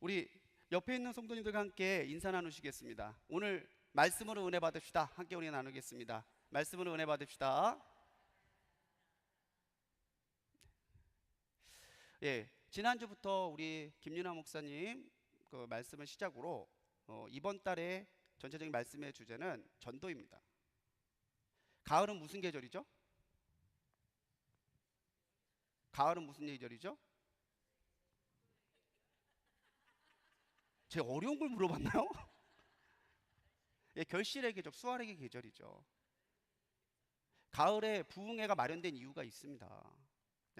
우리 옆에 있는 성도님들과 함께 인사 나누시겠습니다. 오늘 말씀으로 은혜 받읍시다. 함께 우리 나누겠습니다. 말씀으로 은혜 받읍시다. 예, 지난주부터 우리 김윤아 목사님 그 말씀을 시작으로 이번 달에 전체적인 말씀의 주제는 전도입니다. 가을은 무슨 계절이죠? 가을은 무슨 계절이죠? 제가 어려운 걸 물어봤나요? 예, 결실의 계절, 수확의 계절이죠. 가을에 부흥회가 마련된 이유가 있습니다.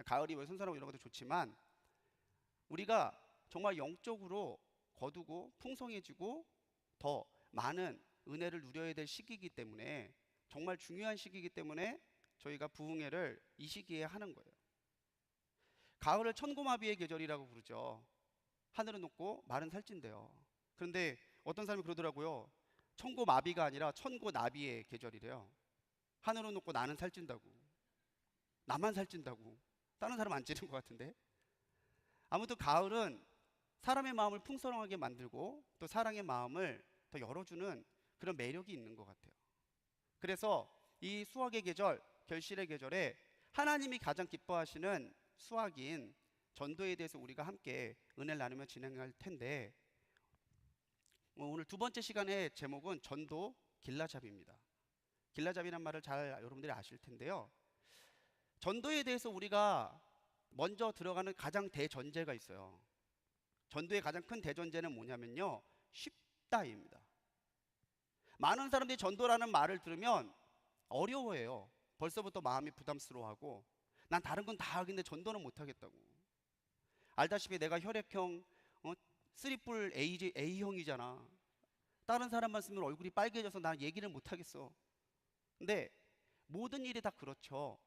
가을이 왜 선선하고 이런 것도 좋지만 우리가 정말 영적으로 거두고 풍성해지고 더 많은 은혜를 누려야 될 시기이기 때문에, 정말 중요한 시기이기 때문에 저희가 부흥회를 이 시기에 하는 거예요. 가을을 천고마비의 계절이라고 부르죠. 하늘은 높고 말은 살찐대요. 그런데 어떤 사람이 그러더라고요. 천고마비가 아니라 천고나비의 계절이래요. 하늘은 높고 나는 살찐다고, 나만 살찐다고. 다른 사람 안 찌는 것 같은데. 아무튼 가을은 사람의 마음을 풍성하게 만들고 또 사랑의 마음을 더 열어주는 그런 매력이 있는 것 같아요. 그래서 이 수확의 계절, 결실의 계절에 하나님이 가장 기뻐하시는 수확인 전도에 대해서 우리가 함께 은혜를 나누며 진행할 텐데, 오늘 두 번째 시간의 제목은 전도 길라잡이입니다. 길라잡이란 말을 잘 여러분들이 아실 텐데요, 전도에 대해서 우리가 먼저 들어가는 가장 대전제가 있어요. 전도의 가장 큰 대전제는 뭐냐면요, 쉽다입니다. 많은 사람들이 전도라는 말을 들으면 어려워해요. 벌써부터 마음이 부담스러워하고, 난 다른 건 다 하겠는데 전도는 못 하겠다고. 알다시피 내가 혈액형 쓰리뿔 A형이잖아. 다른 사람만 쓰면 얼굴이 빨개져서 난 얘기를 못 하겠어. 근데 모든 일이 다 그렇죠.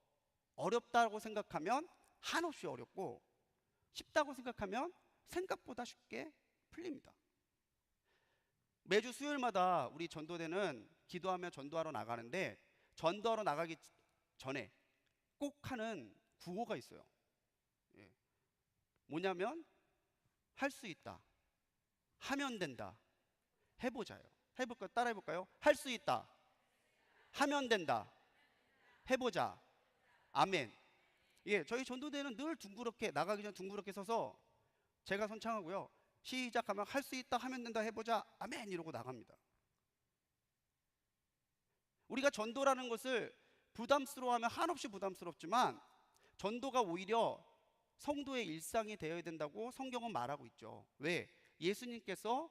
어렵다고 생각하면 한없이 어렵고, 쉽다고 생각하면 생각보다 쉽게 풀립니다. 매주 수요일마다 우리 전도대는 기도하며 전도하러 나가는데, 전도하러 나가기 전에 꼭 하는 구호가 있어요. 예. 뭐냐면 할 수 있다, 하면 된다, 해보자요. 해볼까요? 따라해볼까요? 할 수 있다, 하면 된다, 해보자. 아멘. 예, 저희 전도대는 늘 둥그렇게, 나가기 전 둥그렇게 서서 제가 선창하고요, 시작하면 할 수 있다, 하면 된다, 해보자, 아멘 이러고 나갑니다. 우리가 전도라는 것을 부담스러워하면 한없이 부담스럽지만, 전도가 오히려 성도의 일상이 되어야 된다고 성경은 말하고 있죠. 왜? 예수님께서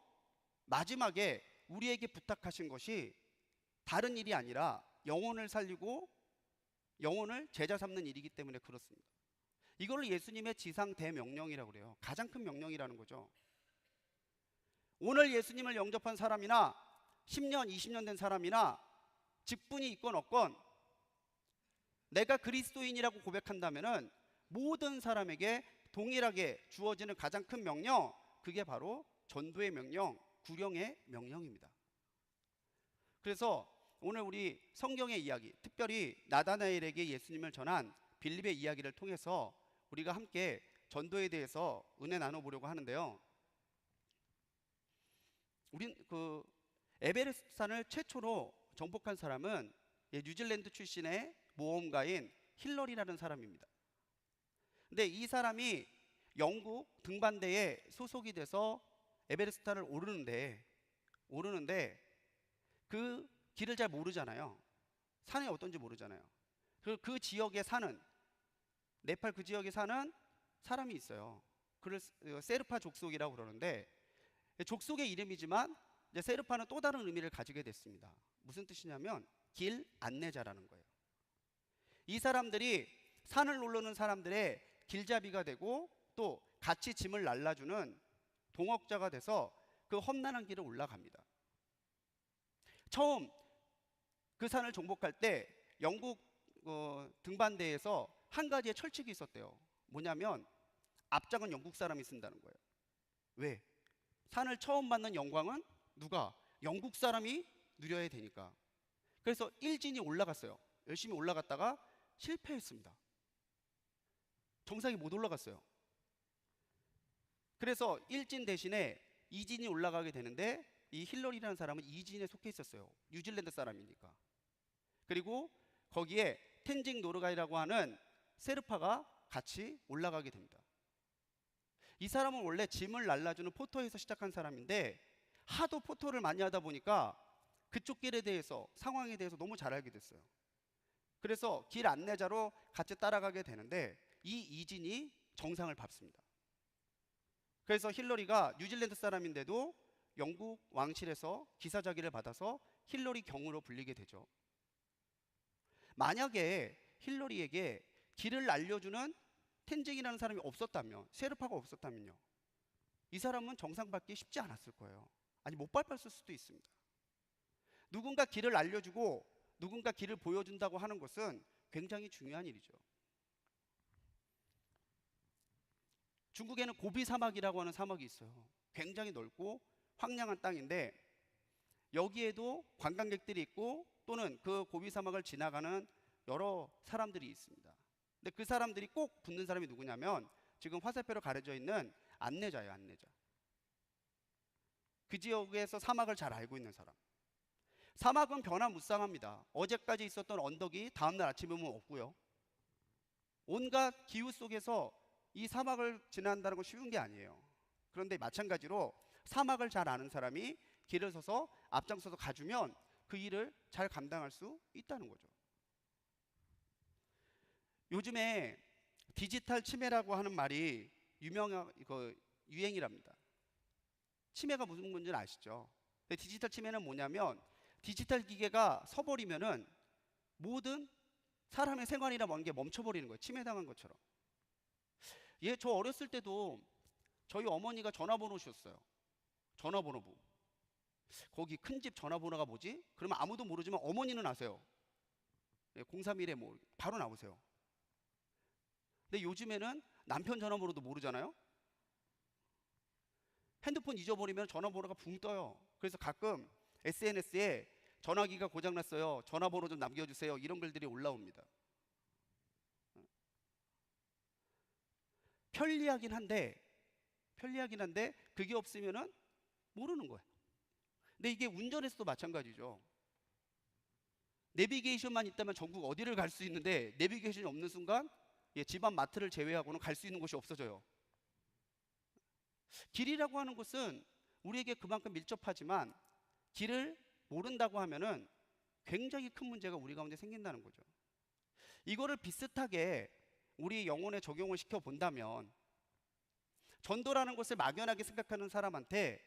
마지막에 우리에게 부탁하신 것이 다른 일이 아니라 영혼을 살리고 영혼을 제자 삼는 일이기 때문에 그렇습니다. 이걸 예수님의 지상 대명령이라고 그래요. 가장 큰 명령이라는 거죠. 오늘 예수님을 영접한 사람이나 10년, 20년 된 사람이나 직분이 있건 없건 내가 그리스도인이라고 고백한다면은 모든 사람에게 동일하게 주어지는 가장 큰 명령, 그게 바로 전도의 명령, 구령의 명령입니다. 그래서 오늘 우리 성경의 이야기, 특별히 나다나엘에게 예수님을 전한 빌립의 이야기를 통해서 우리가 함께 전도에 대해서 은혜 나눠보려고 하는데요, 우린 그 에베레스트 산을 최초로 정복한 사람은 뉴질랜드 출신의 모험가인 힐러리라는 사람입니다. 근데 이 사람이 영국 등반대에 소속이 돼서 에베레스트를 오르는데 그 길을 잘 모르잖아요. 산이 어떤지 모르잖아요. 그 지역에 사는, 네팔 그 지역에 사는 사람이 있어요. 그를 세르파 족속이라고 그러는데, 족속의 이름이지만 이제 세르파는 또 다른 의미를 가지게 됐습니다. 무슨 뜻이냐면 길 안내자라는 거예요. 이 사람들이 산을 오르는 사람들의 길잡이가 되고 또 같이 짐을 날라주는 동역자가 돼서 그 험난한 길을 올라갑니다. 처음 그 산을 정복할 때 영국 등반대에서 한 가지의 철칙이 있었대요. 뭐냐면 앞장은 영국 사람이 쓴다는 거예요. 왜? 산을 처음 받는 영광은 누가? 영국 사람이 누려야 되니까. 그래서 일진이 올라갔어요. 열심히 올라갔다가 실패했습니다. 정상에 못 올라갔어요. 그래서 1진 대신에 2진이 올라가게 되는데 이 힐러리라는 사람은 2진에 속해 있었어요. 뉴질랜드 사람이니까. 그리고 거기에 텐징 노르가이라고 하는 세르파가 같이 올라가게 됩니다. 이 사람은 원래 짐을 날라주는 포터에서 시작한 사람인데 하도 포터를 많이 하다 보니까 그쪽 길에 대해서, 상황에 대해서 너무 잘 알게 됐어요. 그래서 길 안내자로 같이 따라가게 되는데 이 이진이 정상을 밟습니다. 그래서 힐러리가 뉴질랜드 사람인데도 영국 왕실에서 기사자기를 받아서 힐러리 경으로 불리게 되죠. 만약에 힐러리에게 길을 알려주는 텐징이라는 사람이 없었다면, 셰르파가 없었다면요, 이 사람은 정상 밟기 쉽지 않았을 거예요. 아니, 못 밟았을 수도 있습니다. 누군가 길을 알려주고 누군가 길을 보여준다고 하는 것은 굉장히 중요한 일이죠. 중국에는 고비 사막이라고 하는 사막이 있어요. 굉장히 넓고 황량한 땅인데 여기에도 관광객들이 있고 또는 그 고비 사막을 지나가는 여러 사람들이 있습니다. 근데 그 사람들이 꼭 붙는 사람이 누구냐면 지금 화살표로 가려져 있는 안내자예요, 안내자. 그 지역에서 사막을 잘 알고 있는 사람. 사막은 변화무쌍합니다. 어제까지 있었던 언덕이 다음날 아침에 오면 없고요. 온갖 기후 속에서 이 사막을 지난다는 건 쉬운 게 아니에요. 그런데 마찬가지로 사막을 잘 아는 사람이 길을 서서 앞장서서 가주면 그 일을 잘 감당할 수 있다는 거죠. 요즘에 디지털 치매라고 하는 말이 유행이랍니다. 치매가 무슨 건지는 아시죠? 디지털 치매는 뭐냐면 디지털 기계가 서버리면은 모든 사람의 생활이나 먼 게 멈춰버리는 거예요. 치매당한 것처럼. 예, 저 어렸을 때도 저희 어머니가 전화번호 주셨어요. 전화번호부. 거기 큰 집 전화번호가 뭐지? 그러면 아무도 모르지만 어머니는 아세요. 031에 뭐 바로 나오세요. 근데 요즘에는 남편 전화번호도 모르잖아요. 핸드폰 잊어버리면 전화번호가 붕 떠요. 그래서 가끔 SNS에 전화기가 고장났어요, 전화번호 좀 남겨주세요, 이런 글들이 올라옵니다. 편리하긴 한데 그게 없으면은 모르는 거예요. 근데 이게 운전에서도 마찬가지죠. 내비게이션만 있다면 전국 어디를 갈 수 있는데 내비게이션이 없는 순간 집안 마트를 제외하고는 갈 수 있는 곳이 없어져요. 길이라고 하는 것은 우리에게 그만큼 밀접하지만 길을 모른다고 하면은 굉장히 큰 문제가 우리 가운데 생긴다는 거죠. 이거를 비슷하게 우리 영혼에 적용을 시켜 본다면 전도라는 것을 막연하게 생각하는 사람한테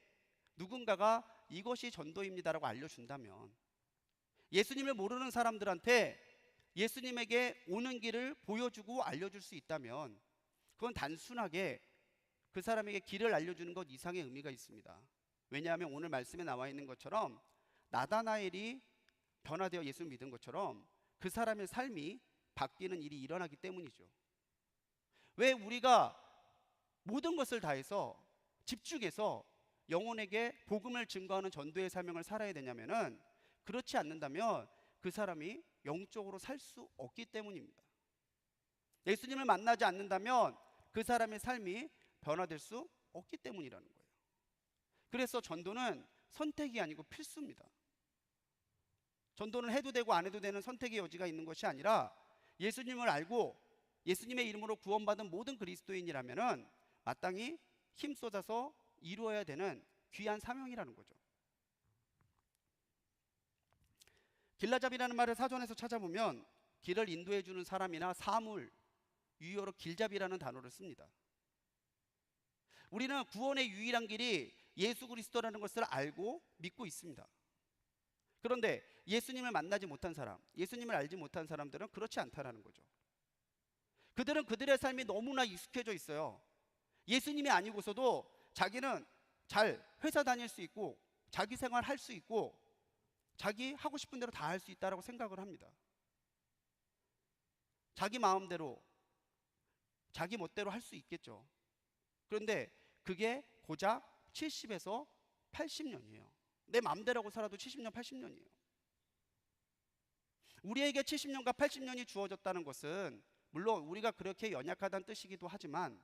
누군가가 이것이 전도입니다라고 알려준다면, 예수님을 모르는 사람들한테 예수님에게 오는 길을 보여주고 알려줄 수 있다면 그건 단순하게 그 사람에게 길을 알려주는 것 이상의 의미가 있습니다. 왜냐하면 오늘 말씀에 나와 있는 것처럼 나다나엘이 변화되어 예수를 믿은 것처럼 그 사람의 삶이 바뀌는 일이 일어나기 때문이죠. 왜 우리가 모든 것을 다해서 집중해서 영혼에게 복음을 증거하는 전도의 사명을 살아야 되냐면은, 그렇지 않는다면 그 사람이 영적으로 살 수 없기 때문입니다. 예수님을 만나지 않는다면 그 사람의 삶이 변화될 수 없기 때문이라는 거예요. 그래서 전도는 선택이 아니고 필수입니다. 전도는 해도 되고 안 해도 되는 선택의 여지가 있는 것이 아니라 예수님을 알고 예수님의 이름으로 구원받은 모든 그리스도인이라면은 마땅히 힘쏟아서 이루어야 되는 귀한 사명이라는 거죠. 길라잡이라는 말을 사전에서 찾아보면 길을 인도해 주는 사람이나 사물, 유효로 길잡이라는 단어를 씁니다. 우리는 구원의 유일한 길이 예수 그리스도라는 것을 알고 믿고 있습니다. 그런데 예수님을 만나지 못한 사람, 예수님을 알지 못한 사람들은 그렇지 않다라는 거죠. 그들은 그들의 삶이 너무나 익숙해져 있어요. 예수님이 아니고서도 자기는 잘 회사 다닐 수 있고 자기 생활 할 수 있고 자기 하고 싶은 대로 다 할 수 있다라고 생각을 합니다. 자기 마음대로 자기 멋대로 할 수 있겠죠. 그런데 그게 고작 70에서 80년이에요. 내 마음대로 하고 살아도 70년, 80년이에요. 우리에게 70년과 80년이 주어졌다는 것은 물론 우리가 그렇게 연약하다는 뜻이기도 하지만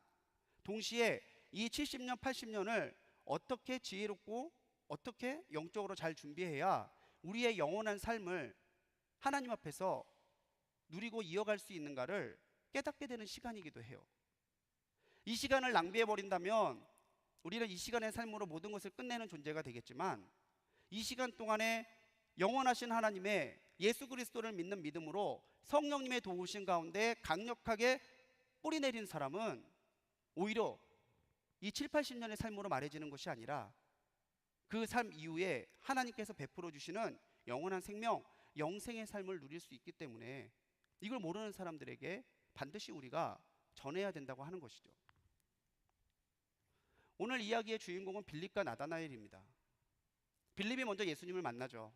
동시에 이 70년, 80년을 어떻게 지혜롭고 어떻게 영적으로 잘 준비해야 우리의 영원한 삶을 하나님 앞에서 누리고 이어갈 수 있는가를 깨닫게 되는 시간이기도 해요. 이 시간을 낭비해 버린다면 우리는 이 시간의 삶으로 모든 것을 끝내는 존재가 되겠지만, 이 시간 동안에 영원하신 하나님의 예수 그리스도를 믿는 믿음으로 성령님의 도우신 가운데 강력하게 뿌리 내린 사람은 오히려 이 7, 80년의 삶으로 말해지는 것이 아니라 그 삶 이후에 하나님께서 베풀어 주시는 영원한 생명, 영생의 삶을 누릴 수 있기 때문에 이걸 모르는 사람들에게 반드시 우리가 전해야 된다고 하는 것이죠. 오늘 이야기의 주인공은 빌립과 나다나엘입니다. 빌립이 먼저 예수님을 만나죠.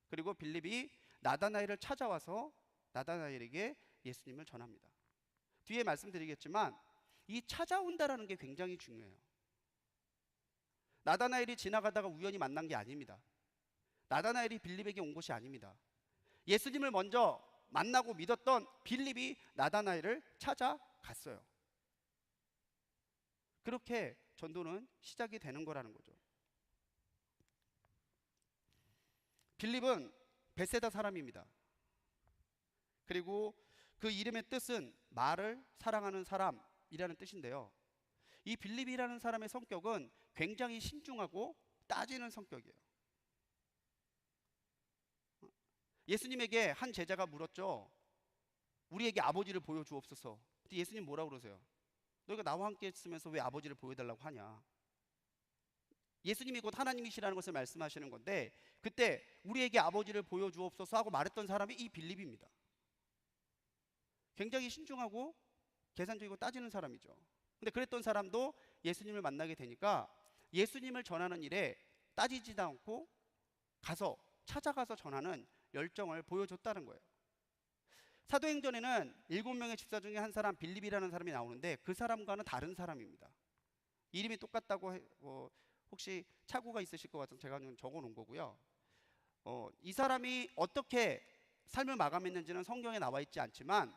그리고 빌립이 나다나엘을 찾아와서 나다나엘에게 예수님을 전합니다. 뒤에 말씀드리겠지만 이 찾아온다라는 게 굉장히 중요해요. 나다나엘이 지나가다가 우연히 만난 게 아닙니다. 나다나엘이 빌립에게 온 것이 아닙니다. 예수님을 먼저 만나고 믿었던 빌립이 나다나엘을 찾아갔어요. 그렇게 전도는 시작이 되는 거라는 거죠. 빌립은 베세다 사람입니다. 그리고 그 이름의 뜻은 말을 사랑하는 사람이라는 뜻인데요. 이 빌립이라는 사람의 성격은 굉장히 신중하고 따지는 성격이에요. 예수님에게 한 제자가 물었죠. 우리에게 아버지를 보여주옵소서. 예수님 뭐라고 그러세요? 너희가 나와 함께 있으면서 왜 아버지를 보여달라고 하냐? 예수님이 곧 하나님이시라는 것을 말씀하시는 건데, 그때 우리에게 아버지를 보여주옵소서 하고 말했던 사람이 이 빌립입니다. 굉장히 신중하고 계산적이고 따지는 사람이죠. 근데 그랬던 사람도 예수님을 만나게 되니까 예수님을 전하는 일에 따지지도 않고 찾아가서 전하는 열정을 보여줬다는 거예요. 사도행전에는 7명의 집사 중에 한 사람 빌립이라는 사람이 나오는데 그 사람과는 다른 사람입니다. 이름이 똑같다고 혹시 착오가 있으실 것 같아서 제가 좀 적어놓은 거고요. 이 사람이 어떻게 삶을 마감했는지는 성경에 나와 있지 않지만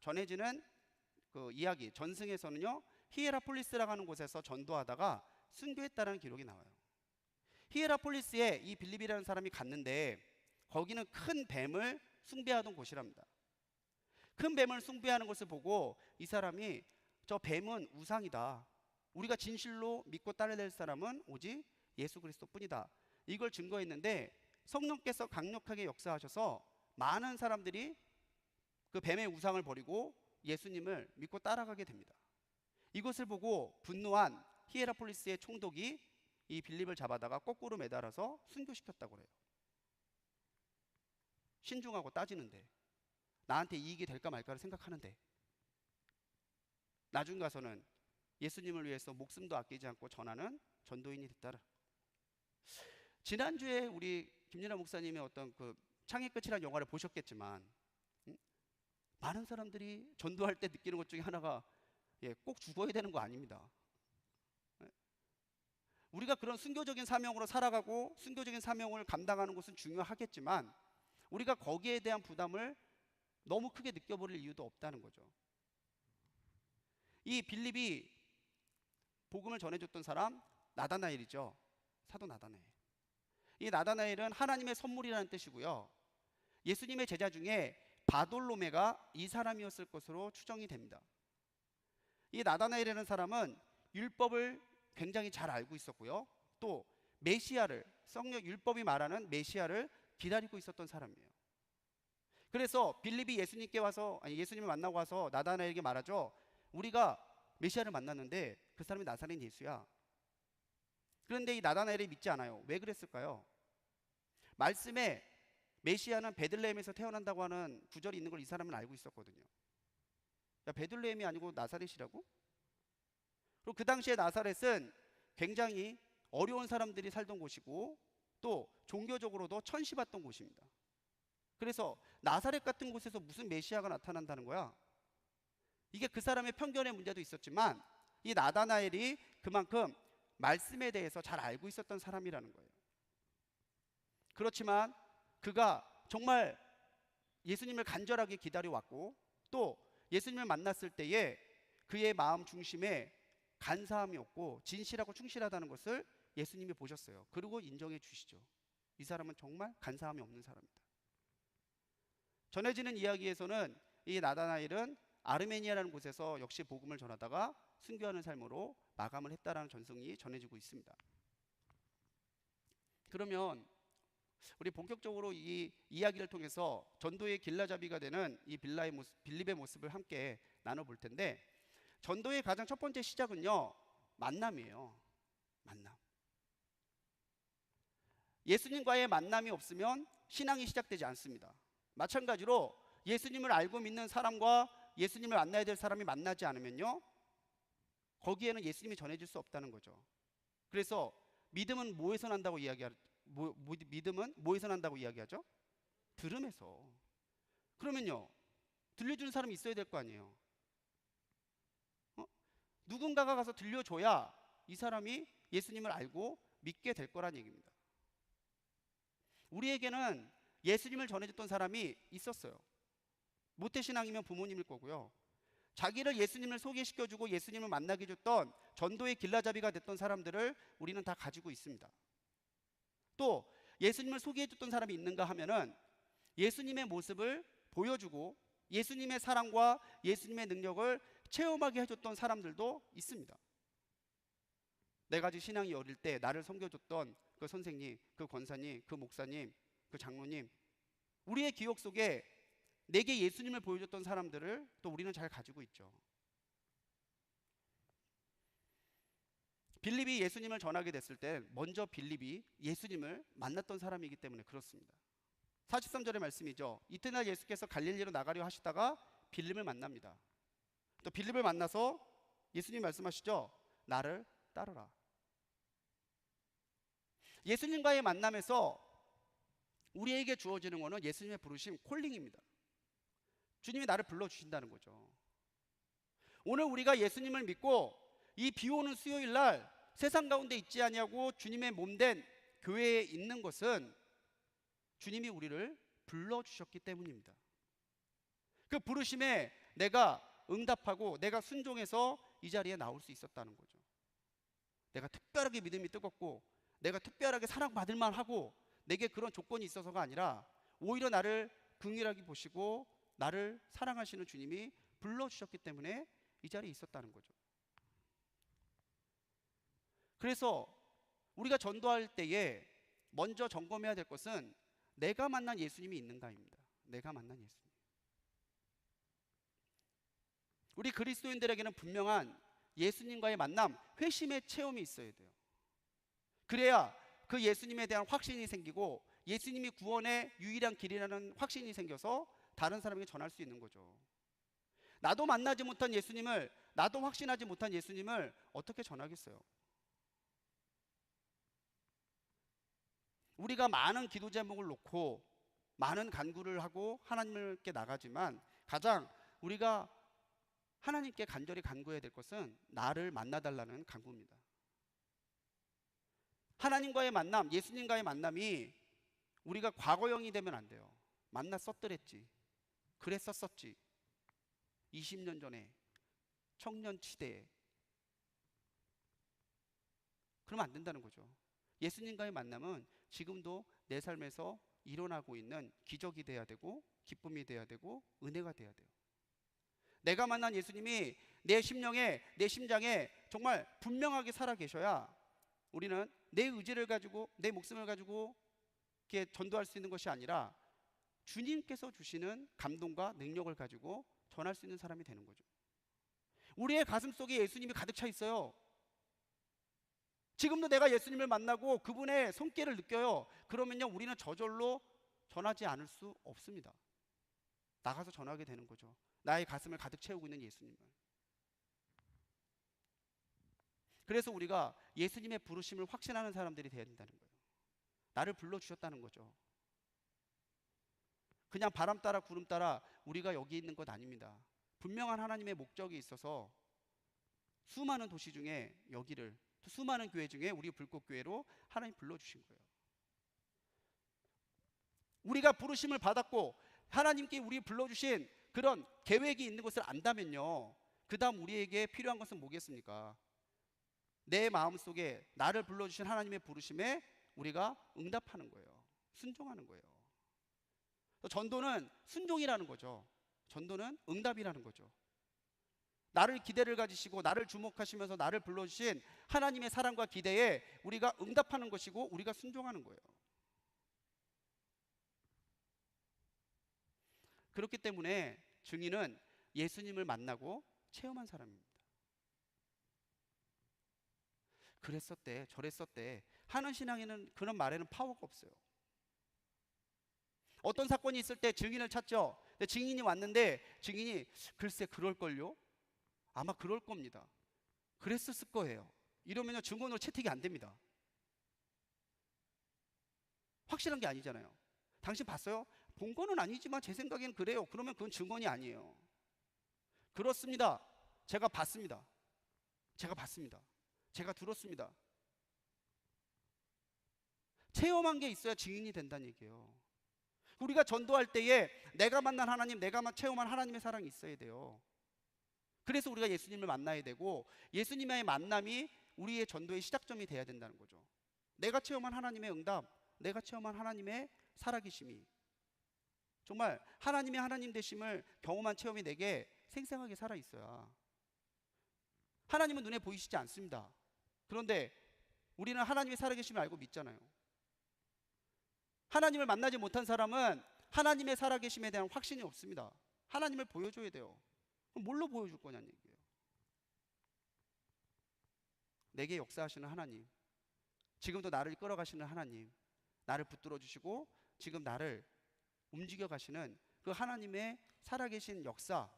전해지는 그 이야기, 전승에서는요, 히에라폴리스라고 하는 곳에서 전도하다가 순교했다는 기록이 나와요. 히에라폴리스에 이 빌립이라는 사람이 갔는데 거기는 큰 뱀을 숭배하던 곳이랍니다. 큰 뱀을 숭배하는 것을 보고 이 사람이 저 뱀은 우상이다. 우리가 진실로 믿고 따라야 될 사람은 오직 예수 그리스도뿐이다. 이걸 증거했는데 성령께서 강력하게 역사하셔서 많은 사람들이 그 뱀의 우상을 버리고 예수님을 믿고 따라가게 됩니다. 이것을 보고 분노한 히에라폴리스의 총독이 이 빌립을 잡아다가 거꾸로 매달아서 순교시켰다고 그래요. 신중하고 따지는데, 나한테 이익이 될까 말까를 생각하는데 나중 가서는 예수님을 위해서 목숨도 아끼지 않고 전하는 전도인이 됐다라. 지난주에 우리 김연아 목사님의 어떤 그 창의 끝이라는 영화를 보셨겠지만 많은 사람들이 전도할 때 느끼는 것 중에 하나가 꼭 죽어야 되는 거 아닙니다. 우리가 그런 순교적인 사명으로 살아가고 순교적인 사명을 감당하는 것은 중요하겠지만 우리가 거기에 대한 부담을 너무 크게 느껴버릴 이유도 없다는 거죠. 이 빌립이 복음을 전해줬던 사람 나다나엘이죠. 사도 나다나엘. 이 나다나엘은 하나님의 선물이라는 뜻이고요. 예수님의 제자 중에 바돌로메가 이 사람이었을 것으로 추정이 됩니다. 이 나다나엘이라는 사람은 율법을 굉장히 잘 알고 있었고요. 또 메시아를, 성령 율법이 말하는 메시아를 기다리고 있었던 사람이에요. 그래서 빌립이 예수님을 만나고 와서 나다나엘에게 말하죠. 우리가 메시아를 만났는데 그 사람이 나사렛 예수야. 그런데 이 나다나엘이 믿지 않아요. 왜 그랬을까요? 말씀에 메시아는 베들레헴에서 태어난다고 하는 구절이 있는 걸 이 사람은 알고 있었거든요. 야, 베들레헴이 아니고 나사렛이라고? 그리고 그 당시에 나사렛은 굉장히 어려운 사람들이 살던 곳이고 또 종교적으로도 천시받던 곳입니다. 그래서 나사렛 같은 곳에서 무슨 메시아가 나타난다는 거야? 이게 그 사람의 편견의 문제도 있었지만 이 나다나엘이 그만큼 말씀에 대해서 잘 알고 있었던 사람이라는 거예요. 그렇지만 그가 정말 예수님을 간절하게 기다려왔고 또 예수님을 만났을 때에 그의 마음 중심에 간사함이 없고 진실하고 충실하다는 것을 예수님이 보셨어요. 그리고 인정해 주시죠. 이 사람은 정말 간사함이 없는 사람이다. 전해지는 이야기에서는 이 나다나엘은 아르메니아라는 곳에서 역시 복음을 전하다가 순교하는 삶으로 마감을 했다라는 전승이 전해지고 있습니다. 그러면 우리 본격적으로 이 이야기를 통해서 전도의 길라잡이가 되는 이 빌립의 모습을 함께 나눠볼 텐데, 전도의 가장 첫 번째 시작은요, 만남이에요. 만남. 예수님과의 만남이 없으면 신앙이 시작되지 않습니다. 마찬가지로 예수님을 알고 믿는 사람과 예수님을 만나야 될 사람이 만나지 않으면요, 거기에는 예수님이 전해질 수 없다는 거죠. 그래서 믿음은 뭐에서 난다고 믿음은 뭐에서 난다고 이야기하죠? 들음에서. 그러면요, 들려주는 사람이 있어야 될 거 아니에요. 누군가가 가서 들려줘야 이 사람이 예수님을 알고 믿게 될 거란 얘기입니다. 우리에게는 예수님을 전해줬던 사람이 있었어요. 모태신앙이면 부모님일 거고요. 자기를 예수님을 소개시켜주고 예수님을 만나게 해줬던 전도의 길라잡이가 됐던 사람들을 우리는 다 가지고 있습니다. 또 예수님을 소개해줬던 사람이 있는가 하면은 예수님의 모습을 보여주고 예수님의 사랑과 예수님의 능력을 체험하게 해줬던 사람들도 있습니다. 내가 아직 신앙이 어릴 때 나를 섬겨줬던 그 선생님, 그 권사님, 그 목사님, 그 장로님, 우리의 기억 속에 내게 예수님을 보여줬던 사람들을 또 우리는 잘 가지고 있죠. 빌립이 예수님을 전하게 됐을 때 먼저 빌립이 예수님을 만났던 사람이기 때문에 그렇습니다. 43절의 말씀이죠. 이튿날 예수께서 갈릴리로 나가려 하시다가 빌립을 만납니다. 또 빌립을 만나서 예수님 말씀하시죠. 나를 따르라. 예수님과의 만남에서 우리에게 주어지는 것은 예수님의 부르심, 콜링입니다. 주님이 나를 불러주신다는 거죠. 오늘 우리가 예수님을 믿고 이 비오는 수요일 날 세상 가운데 있지 아니하고 주님의 몸된 교회에 있는 것은 주님이 우리를 불러주셨기 때문입니다. 그 부르심에 내가 응답하고 내가 순종해서 이 자리에 나올 수 있었다는 거죠. 내가 특별하게 믿음이 뜨겁고 내가 특별하게 사랑받을 만하고 내게 그런 조건이 있어서가 아니라 오히려 나를 긍휼하게 보시고 나를 사랑하시는 주님이 불러주셨기 때문에 이 자리에 있었다는 거죠. 그래서 우리가 전도할 때에 먼저 점검해야 될 것은 내가 만난 예수님이 있는가입니다. 내가 만난 예수님. 우리 그리스도인들에게는 분명한 예수님과의 만남, 회심의 체험이 있어야 돼요. 그래야 그 예수님에 대한 확신이 생기고 예수님이 구원의 유일한 길이라는 확신이 생겨서 다른 사람에게 전할 수 있는 거죠. 나도 만나지 못한 예수님을, 나도 확신하지 못한 예수님을 어떻게 전하겠어요? 우리가 많은 기도 제목을 놓고 많은 간구를 하고 하나님께 나가지만 가장 우리가 하나님께 간절히 간구해야 될 것은 나를 만나달라는 간구입니다. 하나님과의 만남, 예수님과의 만남이 우리가 과거형이 되면 안 돼요. 만났었더랬지, 그랬었었지, 20년 전에, 청년치대에. 그러면 안 된다는 거죠. 예수님과의 만남은 지금도 내 삶에서 일어나고 있는 기적이 돼야 되고 기쁨이 돼야 되고 은혜가 돼야 돼요. 내가 만난 예수님이 내 심령에, 내 심장에 정말 분명하게 살아 계셔야 우리는 내 의지를 가지고 내 목숨을 가지고 이렇게 전도할 수 있는 것이 아니라 주님께서 주시는 감동과 능력을 가지고 전할 수 있는 사람이 되는 거죠. 우리의 가슴 속에 예수님이 가득 차 있어요. 지금도 내가 예수님을 만나고 그분의 손길을 느껴요. 그러면요, 우리는 저절로 전하지 않을 수 없습니다. 나가서 전하게 되는 거죠. 나의 가슴을 가득 채우고 있는 예수님을. 그래서 우리가 예수님의 부르심을 확신하는 사람들이 되어야 된다는 거예요. 나를 불러주셨다는 거죠. 그냥 바람 따라 구름 따라 우리가 여기 있는 것 아닙니다. 분명한 하나님의 목적이 있어서 수많은 도시 중에 여기를, 또 수많은 교회 중에 우리 불꽃교회로 하나님 불러주신 거예요. 우리가 부르심을 받았고 하나님께 우리 불러주신 그런 계획이 있는 것을 안다면요, 그 다음 우리에게 필요한 것은 뭐겠습니까? 내 마음속에 나를 불러주신 하나님의 부르심에 우리가 응답하는 거예요. 순종하는 거예요. 전도는 순종이라는 거죠. 전도는 응답이라는 거죠. 나를 기대를 가지시고 나를 주목하시면서 나를 불러주신 하나님의 사랑과 기대에 우리가 응답하는 것이고 우리가 순종하는 거예요. 그렇기 때문에 증인은 예수님을 만나고 체험한 사람입니다. 그랬었대, 저랬었대 하는 신앙에는, 그런 말에는 파워가 없어요. 어떤 사건이 있을 때 증인을 찾죠. 근데 증인이 왔는데 증인이 글쎄 그럴걸요? 아마 그럴 겁니다. 그랬었을 거예요. 이러면 증언으로 채택이 안 됩니다. 확실한 게 아니잖아요. 당신 봤어요? 본 거는 아니지만 제 생각에는 그래요. 그러면 그건 증언이 아니에요. 그렇습니다. 제가 봤습니다. 제가 봤습니다. 제가 들었습니다. 체험한 게 있어야 증인이 된다는 얘기예요. 우리가 전도할 때에 내가 만난 하나님, 내가 체험한 하나님의 사랑이 있어야 돼요. 그래서 우리가 예수님을 만나야 되고 예수님과의 만남이 우리의 전도의 시작점이 돼야 된다는 거죠. 내가 체험한 하나님의 응답, 내가 체험한 하나님의 살아계심이, 정말 하나님의 하나님 되심을 경험한 체험이 내게 생생하게 살아있어야. 하나님은 눈에 보이시지 않습니다. 그런데 우리는 하나님의 살아계심을 알고 믿잖아요. 하나님을 만나지 못한 사람은 하나님의 살아계심에 대한 확신이 없습니다. 하나님을 보여줘야 돼요. 그럼 뭘로 보여줄 거냐는 얘기예요. 내게 역사하시는 하나님, 지금도 나를 끌어가시는 하나님, 나를 붙들어 주시고 지금 나를 움직여 가시는 그 하나님의 살아계신 역사,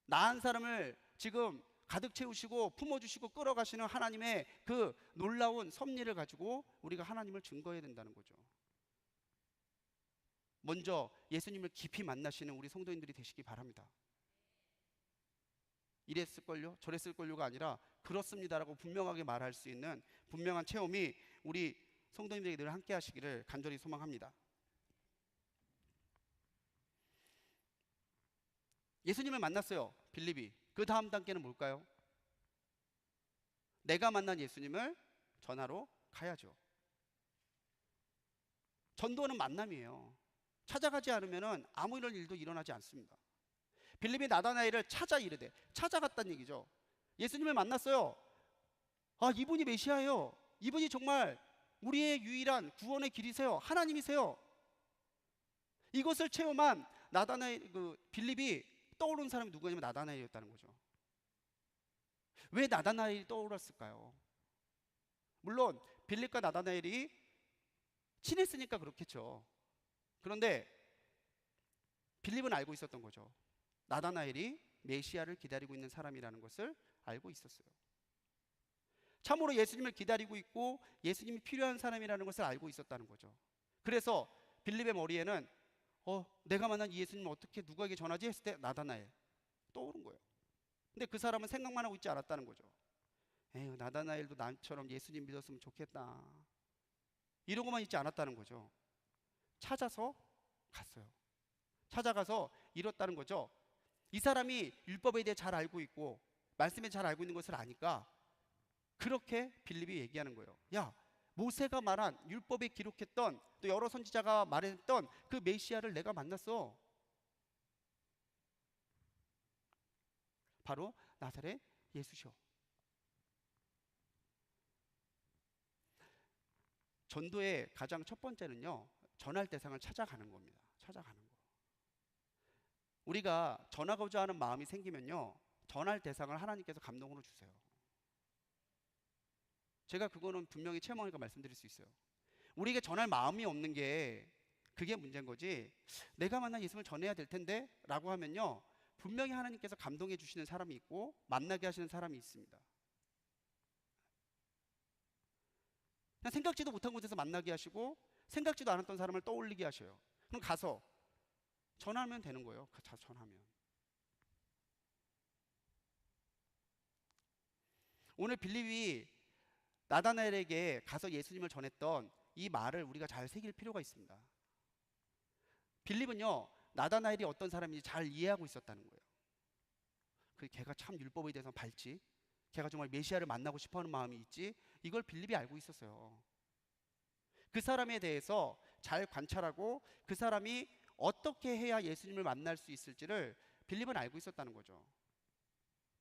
나 한 사람을 지금 가득 채우시고 품어주시고 끌어가시는 하나님의 그 놀라운 섭리를 가지고 우리가 하나님을 증거해야 된다는 거죠. 먼저 예수님을 깊이 만나시는 우리 성도님들이 되시기 바랍니다. 이랬을걸요? 저랬을걸요가 아니라 그렇습니다라고 분명하게 말할 수 있는 분명한 체험이 우리 성도님들에게 늘 함께 하시기를 간절히 소망합니다. 예수님을 만났어요, 빌립이. 그 다음 단계는 뭘까요? 내가 만난 예수님을 전하러 가야죠. 전도는 만남이에요. 찾아가지 않으면 아무 이런 일도 일어나지 않습니다. 빌립이 나다나엘을 찾아 이르되, 찾아갔다는 얘기죠. 예수님을 만났어요. 아, 이분이 메시아예요. 이분이 정말 우리의 유일한 구원의 길이세요. 하나님이세요. 이것을 체험한 나다나엘, 빌립이 떠오른 사람이 누구냐면 나다나엘이었다는 거죠. 왜 나다나엘이 떠올랐을까요? 물론 빌립과 나다나엘이 친했으니까 그렇겠죠. 그런데 빌립은 알고 있었던 거죠. 나다나엘이 메시아를 기다리고 있는 사람이라는 것을 알고 있었어요. 참으로 예수님을 기다리고 있고 예수님이 필요한 사람이라는 것을 알고 있었다는 거죠. 그래서 빌립의 머리에는 내가 만난 이 예수님 어떻게 누구에게 전하지 했을 때 나다나엘 떠오른 거예요. 근데 그 사람은 생각만 하고 있지 않았다는 거죠. 에휴, 나다나엘도 나처럼 예수님 믿었으면 좋겠다, 이러고만 있지 않았다는 거죠. 찾아서 갔어요. 찾아가서 이뤘다는 거죠. 이 사람이 율법에 대해 잘 알고 있고 말씀에 잘 알고 있는 것을 아니까 그렇게 빌립이 얘기하는 거예요. 야, 모세가 말한 율법에 기록했던, 또 여러 선지자가 말했던 그 메시아를 내가 만났어. 바로 나사렛 예수셔. 전도의 가장 첫 번째는요, 전할 대상을 찾아가는 겁니다. 찾아가는 거. 우리가 전하고자 하는 마음이 생기면요, 전할 대상을 하나님께서 감동으로 주세요. 제가 그거는 분명히 체험하니까 말씀드릴 수 있어요. 우리에게 전할 마음이 없는 게 그게 문제인 거지, 내가 만난 예수님을 전해야 될 텐데 라고 하면요, 분명히 하나님께서 감동해 주시는 사람이 있고 만나게 하시는 사람이 있습니다. 그냥 생각지도 못한 곳에서 만나게 하시고 생각지도 않았던 사람을 떠올리게 하셔요. 그럼 가서 전하면 되는 거예요. 전하면. 오늘 빌립이 나다나엘에게 가서 예수님을 전했던 이 말을 우리가 잘 새길 필요가 있습니다. 빌립은요, 나다나엘이 어떤 사람인지 잘 이해하고 있었다는 거예요. 걔가 참 율법에 대해서 밝지, 걔가 정말 메시아를 만나고 싶어하는 마음이 있지. 이걸 빌립이 알고 있었어요. 그 사람에 대해서 잘 관찰하고 그 사람이 어떻게 해야 예수님을 만날 수 있을지를 빌립은 알고 있었다는 거죠.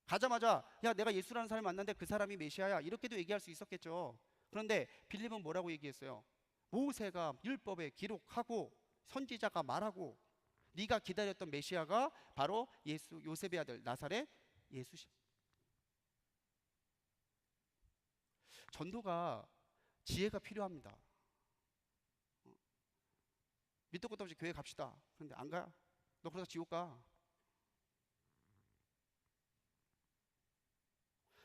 가자마자 야, 내가 예수라는 사람을 만났는데 그 사람이 메시아야, 이렇게도 얘기할 수 있었겠죠. 그런데 빌립은 뭐라고 얘기했어요? 모세가 율법에 기록하고 선지자가 말하고 네가 기다렸던 메시아가 바로 예수, 요셉의 아들 나사렛 예수시. 전도가 지혜가 필요합니다. 밑도 끝도 없이 교회 갑시다. 그런데 안 가? 너 그러다 지옥 가.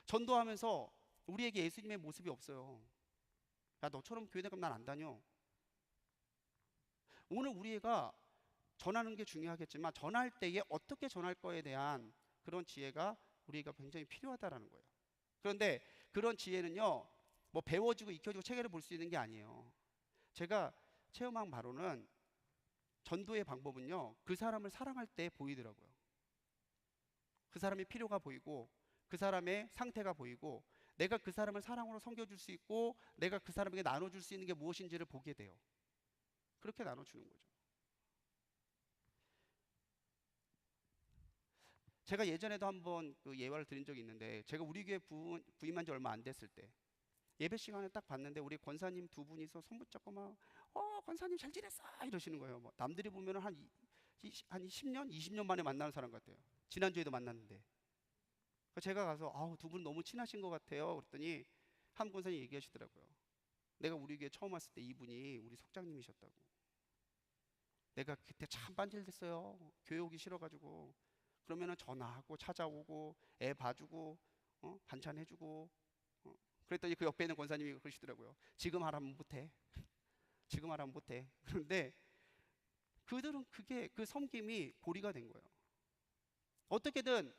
전도하면서 우리에게 예수님의 모습이 없어요. 야, 너처럼 교회 다니면 난 안 다녀. 오늘 우리가 전하는 게 중요하겠지만 전할 때에 어떻게 전할 거에 대한 그런 지혜가 우리가 굉장히 필요하다라는 거예요. 그런데 그런 지혜는요, 뭐 배워지고 익혀지고 체계를 볼 수 있는 게 아니에요. 제가 체험한 바로는 전도의 방법은요, 그 사람을 사랑할 때 보이더라고요. 그 사람의 필요가 보이고 그 사람의 상태가 보이고 내가 그 사람을 사랑으로 섬겨줄 수 있고 내가 그 사람에게 나눠줄 수 있는 게 무엇인지를 보게 돼요. 그렇게 나눠주는 거죠. 제가 예전에도 한번 그 예화를 드린 적이 있는데, 제가 우리 교회 부임한 지 얼마 안 됐을 때 예배 시간에 딱 봤는데 우리 권사님 두 분이서 손 붙잡고 막 권사님 잘 지냈어 이러시는 거예요. 뭐 남들이 보면 한 10년, 20년 만에 만나는 사람 같아요. 지난주에도 만났는데. 제가 가서 두 분 너무 친하신 것 같아요 그랬더니 한 권사님이 얘기하시더라고요. 내가 우리 교회 처음 왔을 때 이분이 우리 속장님이셨다고. 내가 그때 참 빤질됐어요. 교회 오기 싫어가지고. 그러면은 전화하고 찾아오고 애 봐주고 반찬 해주고 그랬더니 그 옆에 있는 권사님이 그러시더라고요. 지금 하라면 못해. 지금 하라면 못해. 그런데 그들은 그게 그 섬김이 고리가 된 거예요. 어떻게든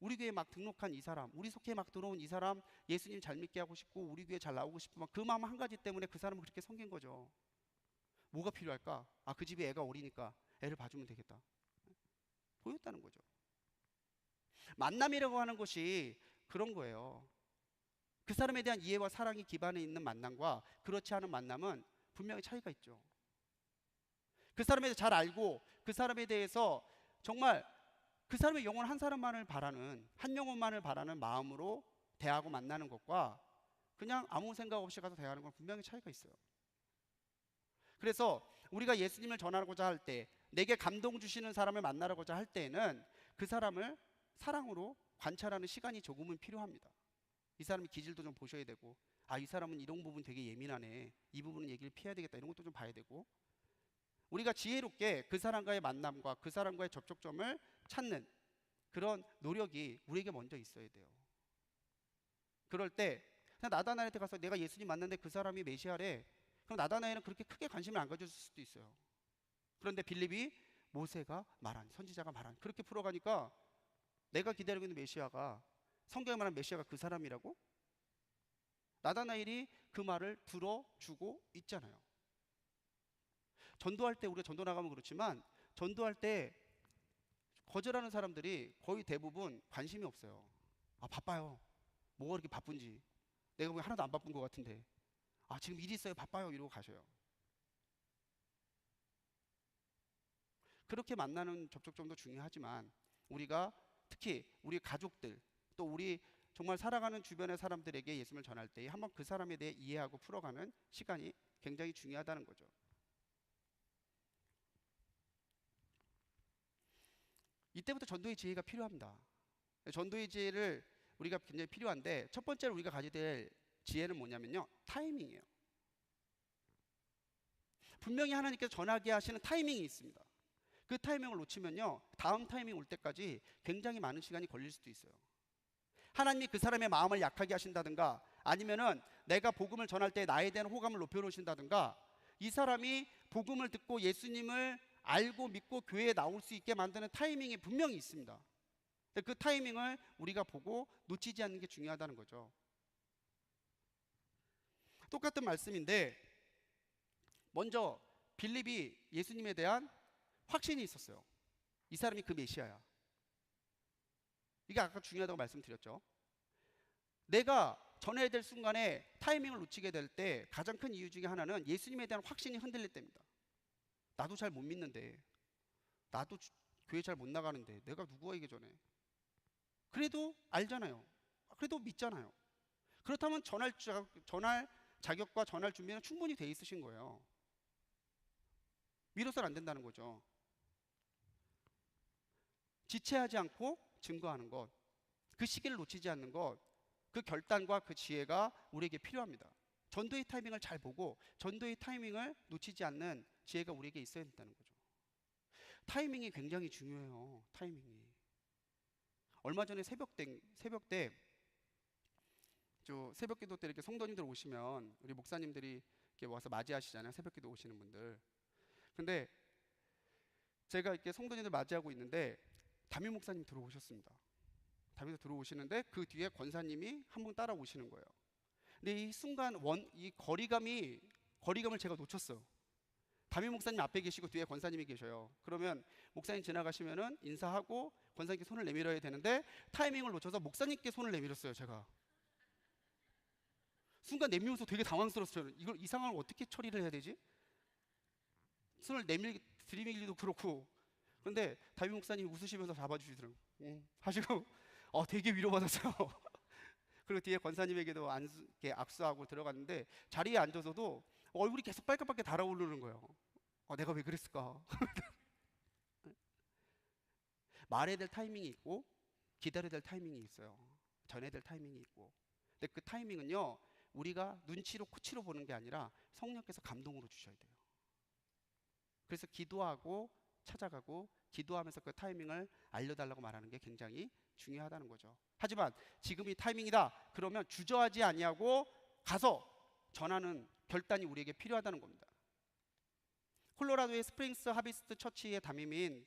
우리 교회 막 등록한 이 사람, 우리 속회에 막 들어온 이 사람 예수님 잘 믿게 하고 싶고 우리 교회 잘 나오고 싶으면 그 마음 한 가지 때문에 그 사람을 그렇게 섬긴 거죠. 뭐가 필요할까? 그 집에 애가 어리니까 애를 봐주면 되겠다. 보였다는 거죠. 만남이라고 하는 것이 그런 거예요. 그 사람에 대한 이해와 사랑이 기반에 있는 만남과 그렇지 않은 만남은 분명히 차이가 있죠. 그 사람에 대해서 잘 알고 그 사람에 대해서 정말 그 사람의 영혼 한 사람만을 바라는, 한 영혼만을 바라는 마음으로 대하고 만나는 것과 그냥 아무 생각 없이 가서 대하는 건 분명히 차이가 있어요. 그래서 우리가 예수님을 전하고자 할 때, 내게 감동 주시는 사람을 만나고자 할 때에는 그 사람을 사랑으로 관찰하는 시간이 조금은 필요합니다. 이 사람의 기질도 좀 보셔야 되고, 이 사람은 이런 부분 되게 예민하네, 이 부분은 얘기를 피해야 되겠다, 이런 것도 좀 봐야 되고, 우리가 지혜롭게 그 사람과의 만남과 그 사람과의 접촉점을 찾는 그런 노력이 우리에게 먼저 있어야 돼요. 그럴 때 그냥 나다나엘한테 가서 내가 예수님 만났는데 그 사람이 메시아래, 그럼 나다나엘은 그렇게 크게 관심을 안 가졌을 수도 있어요. 그런데 빌립이 모세가 말한, 선지자가 말한, 그렇게 풀어가니까 내가 기다리고 있는 메시아가, 성경에 말한 메시아가 그 사람이라고? 나다나엘이 그 말을 들어주고 있잖아요. 전도할 때, 우리가 전도 나가면 그렇지만 전도할 때 거절하는 사람들이 거의 대부분 관심이 없어요. 바빠요. 뭐가 그렇게 바쁜지. 내가 보기엔 하나도 안 바쁜 것 같은데. 지금 일 있어요. 바빠요. 이러고 가셔요. 그렇게 만나는 접촉점도 중요하지만 우리가 특히 우리 가족들, 또 우리 정말 살아가는 주변의 사람들에게 예수님을 전할 때 한번 그 사람에 대해 이해하고 풀어가는 시간이 굉장히 중요하다는 거죠. 이때부터 전도의 지혜가 필요합니다. 전도의 지혜를 우리가 굉장히 필요한데, 첫 번째로 우리가 가져야 될 지혜는 뭐냐면요, 타이밍이에요. 분명히 하나님께서 전하게 하시는 타이밍이 있습니다. 그 타이밍을 놓치면요, 다음 타이밍 올 때까지 굉장히 많은 시간이 걸릴 수도 있어요. 하나님이 그 사람의 마음을 약하게 하신다든가, 아니면은 내가 복음을 전할 때 나에 대한 호감을 높여놓으신다든가, 이 사람이 복음을 듣고 예수님을 알고 믿고 교회에 나올 수 있게 만드는 타이밍이 분명히 있습니다. 그 타이밍을 우리가 보고 놓치지 않는 게 중요하다는 거죠. 똑같은 말씀인데, 먼저 빌립이 예수님에 대한 확신이 있었어요. 이 사람이 그 메시아야. 이게 아까 중요하다고 말씀드렸죠. 내가 전해야 될 순간에 타이밍을 놓치게 될 때 가장 큰 이유 중에 하나는 예수님에 대한 확신이 흔들릴 때입니다. 나도 잘 못 믿는데, 나도 교회 잘 못 나가는데 내가 누구가 이게 전해? 그래도 알잖아요. 그래도 믿잖아요. 그렇다면 전할 자격과 전할 준비는 충분히 돼 있으신 거예요. 미뤄서는 안 된다는 거죠. 지체하지 않고 증거하는 것, 그 시기를 놓치지 않는 것, 그 결단과 그 지혜가 우리에게 필요합니다. 전도의 타이밍을 잘 보고 전도의 타이밍을 놓치지 않는 지혜가 우리에게 있어야 된다는 거죠. 타이밍이 굉장히 중요해요. 타이밍이. 얼마 전에 새벽 때 새벽기도 때 이렇게 성도님들 오시면 우리 목사님들이 이렇게 와서 맞이하시잖아요. 새벽기도 오시는 분들. 근데 제가 이렇게 성도님들 맞이하고 있는데 담임 목사님 들어오셨습니다. 담임도 들어오시는데 그 뒤에 권사님이 한 분 따라오시는 거예요. 근데 이 순간 이 거리감을 제가 놓쳤어요. 담임 목사님 앞에 계시고 뒤에 권사님이 계셔요. 그러면 목사님 지나가시면은 인사하고 권사님께 손을 내밀어야 되는데 타이밍을 놓쳐서 목사님께 손을 내밀었어요. 제가 순간 내밀면서 되게 당황스러웠어요. 이 상황을 어떻게 처리를 해야 되지? 손을 들이밀기도 그렇고. 근데 담임 목사님이 웃으시면서 잡아주시더라고요. 하시고 되게 위로받았어요. 그리고 뒤에 권사님에게도 이렇게 악수하고 들어갔는데 자리에 앉아서도 얼굴이 계속 빨갛게 달아오르는 거예요. 내가 왜 그랬을까? 말해야 될 타이밍이 있고 기다려야 될 타이밍이 있어요. 전해야 될 타이밍이 있고. 근데 그 타이밍은요, 우리가 눈치로 코치로 보는 게 아니라 성령께서 감동으로 주셔야 돼요. 그래서 기도하고 찾아가고 기도하면서 그 타이밍을 알려달라고 말하는 게 굉장히 중요하다는 거죠. 하지만 지금이 타이밍이다 그러면 주저하지 아니하고 가서 전하는 결단이 우리에게 필요하다는 겁니다. 콜로라도의 스프링스 하비스트 처치의 담임인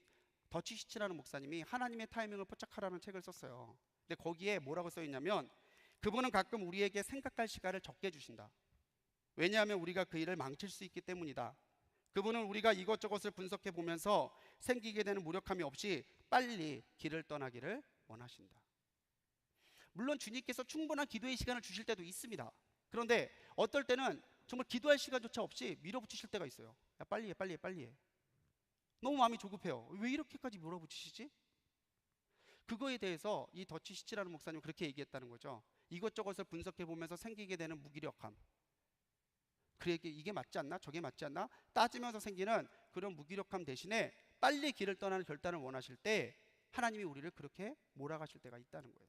더치 시치라는 목사님이 하나님의 타이밍을 포착하라는 책을 썼어요. 근데 거기에 뭐라고 써 있냐면 그분은 가끔 우리에게 생각할 시간을 적게 주신다. 왜냐하면 우리가 그 일을 망칠 수 있기 때문이다. 그분은 우리가 이것저것을 분석해 보면서 생기게 되는 무력함이 없이 빨리 길을 떠나기를 원하신다. 물론 주님께서 충분한 기도의 시간을 주실 때도 있습니다. 그런데 어떨 때는 정말 기도할 시간조차 없이 밀어붙이실 때가 있어요. 야, 빨리 해, 빨리 해, 빨리 해. 너무 마음이 조급해요. 왜 이렇게까지 밀어붙이시지? 그거에 대해서 이 더치 시치라는 목사님은 그렇게 얘기했다는 거죠. 이것저것을 분석해 보면서 생기게 되는 무기력함, 그에게 이게 맞지 않나 저게 맞지 않나 따지면서 생기는 그런 무기력함 대신에 빨리 길을 떠나는 결단을 원하실 때 하나님이 우리를 그렇게 몰아가실 때가 있다는 거예요.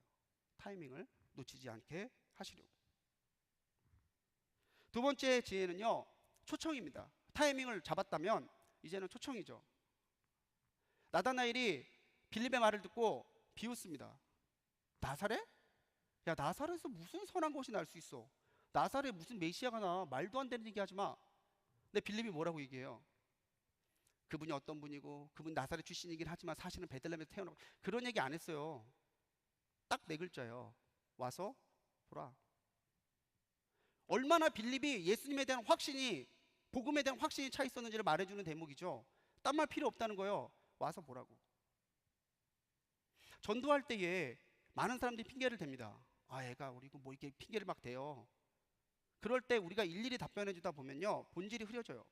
타이밍을 놓치지 않게 하시려고. 두 번째 지혜는요, 초청입니다. 타이밍을 잡았다면 이제는 초청이죠. 나다나엘이 빌립의 말을 듣고 비웃습니다. 나사렛? 야, 나사렛에서 무슨 선한 것이 날 수 있어? 나사렛에 무슨 메시아가 나? 말도 안 되는 얘기 하지 마. 근데 빌립이 뭐라고 얘기해요? 그분이 어떤 분이고 그분 나사렛 출신이긴 하지만 사실은 베들레헴에서 태어나고, 그런 얘기 안 했어요. 딱 네 글자예요. 와서 보라. 얼마나 빌립이 예수님에 대한 확신이, 복음에 대한 확신이 차 있었는지를 말해주는 대목이죠. 딴 말 필요 없다는 거예요. 와서 보라고. 전도할 때에 많은 사람들이 핑계를 댑니다. 애가 우리고 뭐 이렇게 핑계를 막 대요. 그럴 때 우리가 일일이 답변해 주다 보면요, 본질이 흐려져요.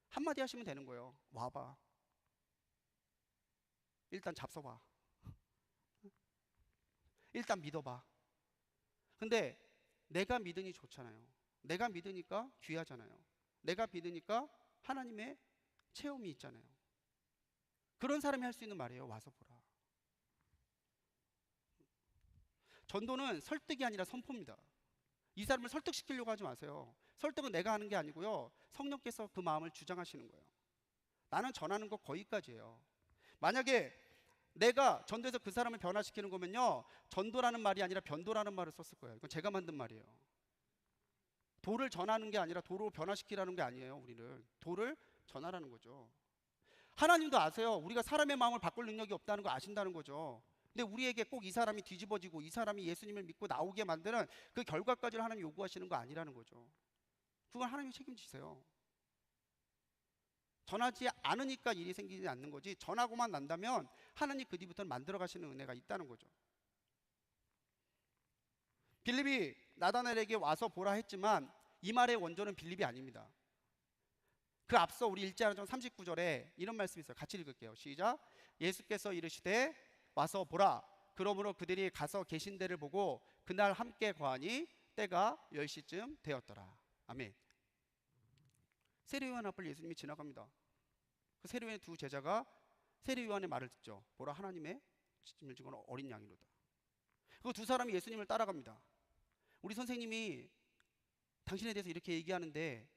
한마디 하시면 되는 거예요. 와봐. 일단 잡숴봐. 일단 믿어봐. 근데 내가 믿으니 좋잖아요. 내가 믿으니까 귀하잖아요. 내가 믿으니까 하나님의 체험이 있잖아요. 그런 사람이 할 수 있는 말이에요. 와서 보라. 전도는 설득이 아니라 선포입니다. 이 사람을 설득시키려고 하지 마세요. 설득은 내가 하는 게 아니고요, 성령께서 그 마음을 주장하시는 거예요. 나는 전하는 거 거기까지예요. 만약에 내가 전도해서 그 사람을 변화시키는 거면요, 전도라는 말이 아니라 변도라는 말을 썼을 거예요. 이건 제가 만든 말이에요. 도를 전하는 게 아니라 도로 변화시키라는 게 아니에요. 우리는 도를 전하라는 거죠. 하나님도 아세요. 우리가 사람의 마음을 바꿀 능력이 없다는 거 아신다는 거죠. 근데 우리에게 꼭 이 사람이 뒤집어지고 이 사람이 예수님을 믿고 나오게 만드는 그 결과까지를 하나님 요구하시는 거 아니라는 거죠. 그건 하나님이 책임지세요. 전하지 않으니까 일이 생기지 않는 거지, 전하고만 난다면 하나님 그 뒤부터는 만들어 가시는 은혜가 있다는 거죠. 빌립이 나다나엘에게 와서 보라 했지만 이 말의 원조는 빌립이 아닙니다. 그 앞서 우리 1장 39절에 이런 말씀이 있어요. 같이 읽을게요. 시작. 예수께서 이르시되 와서 보라. 그러므로 그들이 가서 계신 데를 보고 그날 함께 거하니 때가 10시쯤 되었더라. 아멘. 세례요한 앞을 예수님이 지나갑니다. 그 세례요한의 두 제자가 세례요한의 말을 듣죠. 보라, 하나님의 짐을 지고 어린 양이로다. 그 두 사람이 예수님을 따라갑니다. 우리 선생님이 당신에 대해서 이렇게 얘기하는데,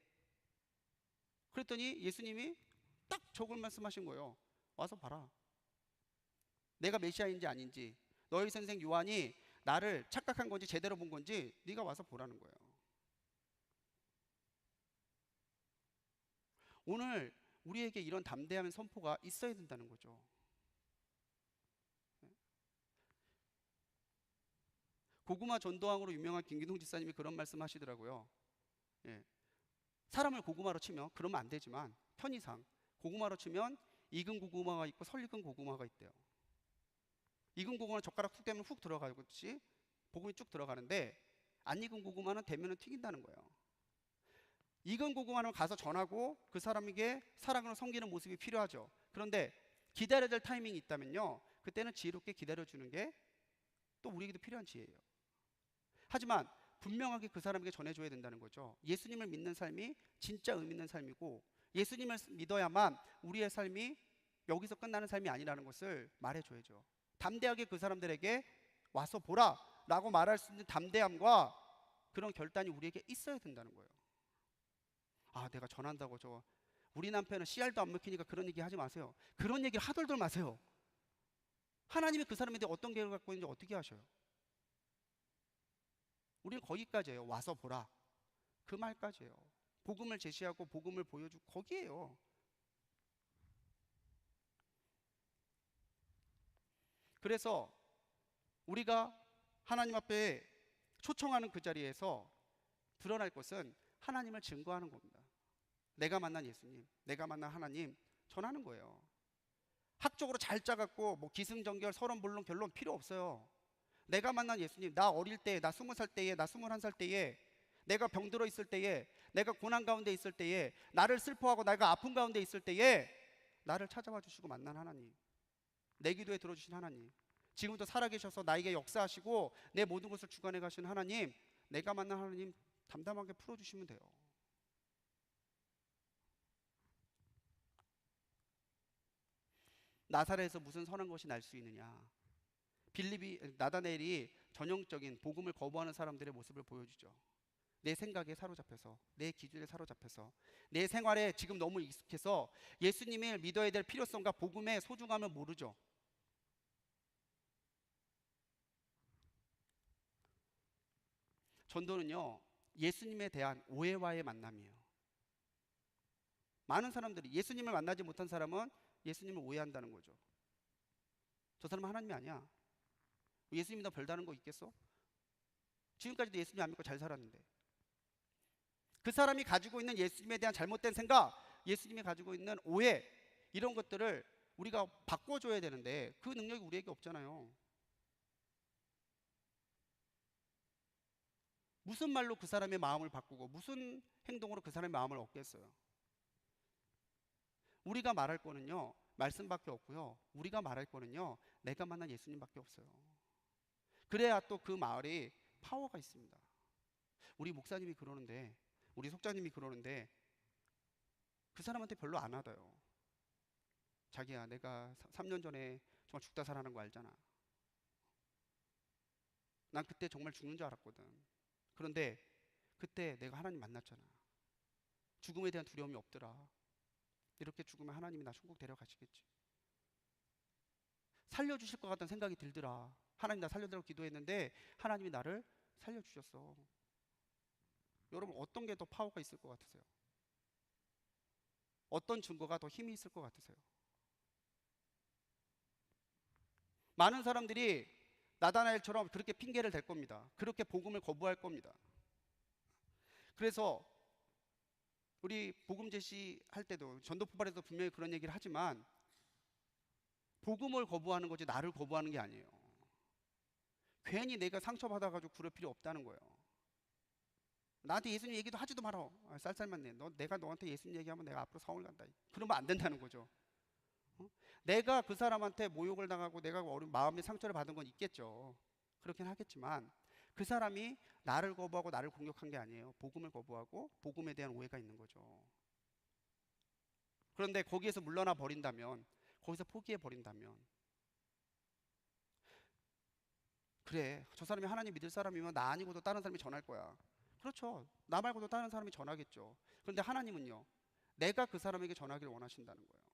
그랬더니 예수님이 딱 저걸 말씀하신 거예요. 와서 봐라. 내가 메시아인지 아닌지, 너희 선생 요한이 나를 착각한 건지 제대로 본 건지 네가 와서 보라는 거예요. 오늘 우리에게 이런 담대한 선포가 있어야 된다는 거죠. 고구마 전도왕으로 유명한 김기동 집사님이 그런 말씀 하시더라고요. 예. 사람을 고구마로 치면, 그러면 안 되지만 편의상 고구마로 치면 익은 고구마가 있고 설익은 고구마가 있대요. 익은 고구마는 젓가락 툭 대면 훅 들어가듯이 복음이 쭉 들어가는데, 안 익은 고구마는 대면은 튀긴다는 거예요. 익은 고구마는 가서 전하고 그 사람에게 사랑으로 섬기는 모습이 필요하죠. 그런데 기다려야 될 타이밍이 있다면요, 그때는 지혜롭게 기다려주는 게 또 우리에게도 필요한 지혜예요. 하지만 분명하게 그 사람에게 전해줘야 된다는 거죠. 예수님을 믿는 삶이 진짜 의미 있는 삶이고, 예수님을 믿어야만 우리의 삶이 여기서 끝나는 삶이 아니라는 것을 말해줘야죠. 담대하게 그 사람들에게 와서 보라 라고 말할 수 있는 담대함과 그런 결단이 우리에게 있어야 된다는 거예요. 아, 내가 전한다고 우리 남편은 씨알도 안 먹히니까 그런 얘기 하지 마세요. 그런 얘기를 하덜덜 마세요. 하나님이 그 사람에 대해 어떤 계획을 갖고 있는지 어떻게 아셔요? 우리는 거기까지예요. 와서 보라, 그 말까지예요. 복음을 제시하고 복음을 보여주고 거기에요. 그래서 우리가 하나님 앞에 초청하는 그 자리에서 드러날 것은 하나님을 증거하는 겁니다. 내가 만난 예수님, 내가 만난 하나님 전하는 거예요. 학적으로 잘 짜갖고 뭐 기승전결 서론본론 결론 필요 없어요. 내가 만난 예수님, 나 어릴 때, 나 20살 때에, 나 21살 때에, 내가 병들어 있을 때에, 내가 고난 가운데 있을 때에, 나를 슬퍼하고 내가 아픈 가운데 있을 때에 나를 찾아와 주시고 만난 하나님, 내 기도에 들어주신 하나님, 지금도 살아계셔서 나에게 역사하시고 내 모든 것을 주관해 가시는 하나님, 내가 만난 하나님 담담하게 풀어주시면 돼요. 나사렛에서 무슨 선한 것이 날 수 있느냐? 나다나엘이 전형적인 복음을 거부하는 사람들의 모습을 보여주죠. 내 생각에 사로잡혀서, 내 기준에 사로잡혀서, 내 생활에 지금 너무 익숙해서 예수님을 믿어야 될 필요성과 복음의 소중함을 모르죠. 전도는요, 예수님에 대한 오해와의 만남이에요. 많은 사람들이, 예수님을 만나지 못한 사람은 예수님을 오해한다는 거죠. 저 사람은 하나님이 아니야. 예수님이 너 별다른 거 있겠어? 지금까지도 예수님 안 믿고 잘 살았는데. 그 사람이 가지고 있는 예수님에 대한 잘못된 생각, 예수님이 가지고 있는 오해, 이런 것들을 우리가 바꿔줘야 되는데 그 능력이 우리에게 없잖아요. 무슨 말로 그 사람의 마음을 바꾸고 무슨 행동으로 그 사람의 마음을 얻겠어요? 우리가 말할 거는요, 말씀밖에 없고요. 우리가 말할 거는요, 내가 만난 예수님밖에 없어요. 그래야 또 그 말이 파워가 있습니다. 우리 목사님이 그러는데, 우리 속자님이 그러는데 그 사람한테 별로 안 와닿아요. 자기야, 내가 3년 전에 정말 죽다 살아난 거 알잖아. 난 그때 정말 죽는 줄 알았거든. 그런데 그때 내가 하나님 만났잖아. 죽음에 대한 두려움이 없더라. 이렇게 죽으면 하나님이 나 천국 데려가시겠지. 살려주실 것 같다는 생각이 들더라. 하나님 나 살려달라고 기도했는데 하나님이 나를 살려주셨어. 여러분, 어떤 게 더 파워가 있을 것 같으세요? 어떤 증거가 더 힘이 있을 것 같으세요? 많은 사람들이 나다나엘처럼 그렇게 핑계를 댈 겁니다. 그렇게 복음을 거부할 겁니다. 그래서 우리 복음 제시할 때도, 전도 포발에도 분명히 그런 얘기를 하지만 복음을 거부하는 거지 나를 거부하는 게 아니에요. 괜히 내가 상처받아가지고 그럴 필요 없다는 거예요. 나한테 예수님 얘기도 하지도 마라. 쌀쌀맞네. 내가 너한테 예수님 얘기하면 내가 앞으로 사울 간다. 그러면 안 된다는 거죠. 내가 그 사람한테 모욕을 당하고 내가 마음의 상처를 받은 건 있겠죠. 그렇긴 하겠지만 그 사람이 나를 거부하고 나를 공격한 게 아니에요. 복음을 거부하고 복음에 대한 오해가 있는 거죠. 그런데 거기에서 물러나 버린다면, 거기서 포기해 버린다면, 그래, 저 사람이 하나님 믿을 사람이면 나 아니고도 다른 사람이 전할 거야. 그렇죠. 나 말고도 다른 사람이 전하겠죠. 그런데 하나님은요, 내가 그 사람에게 전하기를 원하신다는 거예요.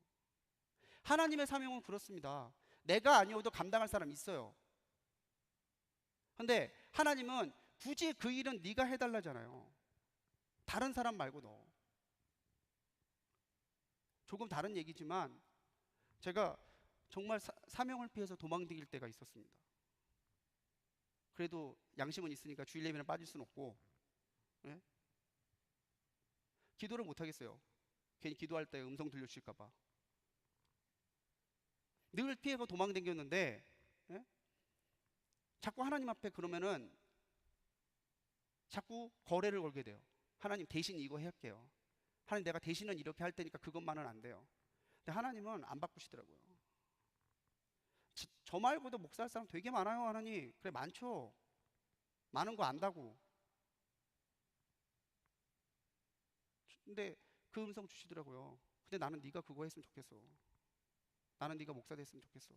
하나님의 사명은 그렇습니다. 내가 아니어도 감당할 사람이 있어요. 근데 하나님은 굳이 그 일은 네가 해달라잖아요. 다른 사람 말고 너. 조금 다른 얘기지만 제가 정말 사명을 피해서 도망다닐 때가 있었습니다. 그래도 양심은 있으니까 주일 예배는 빠질 수는 없고, 예? 기도를 못 하겠어요. 괜히 기도할 때 음성 들려주실까 봐. 늘 피해서 도망다녔는데, 예? 자꾸 하나님 앞에 그러면은 자꾸 거래를 걸게 돼요. 하나님 대신 이거 할게요. 하나님 내가 대신은 이렇게 할 테니까 그것만은 안 돼요. 근데 하나님은 안 바꾸시더라고요. 저 말고도 목사할 사람 되게 많아요. 하나님. 그래, 많죠. 많은 거 안다고. 근데 그 음성 주시더라고요. 근데 나는 네가 그거 했으면 좋겠어. 나는 네가 목사 됐으면 좋겠어.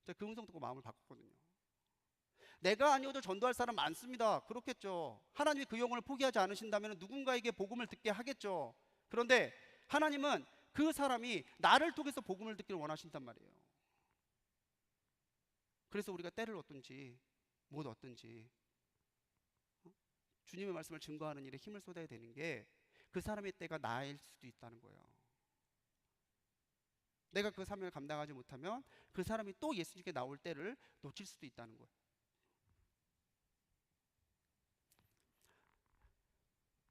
제가 그 음성 듣고 마음을 바꿨거든요. 내가 아니어도 전도할 사람 많습니다. 그렇겠죠. 하나님이 그 영혼을 포기하지 않으신다면 누군가에게 복음을 듣게 하겠죠. 그런데 하나님은 그 사람이 나를 통해서 복음을 듣기를 원하신단 말이에요. 그래서 우리가 때를 얻든지 못 얻든지 주님의 말씀을 증거하는 일에 힘을 쏟아야 되는 게 그 사람의 때가 나일 수도 있다는 거예요. 내가 그 사명을 감당하지 못하면 그 사람이 또 예수님께 나올 때를 놓칠 수도 있다는 거예요.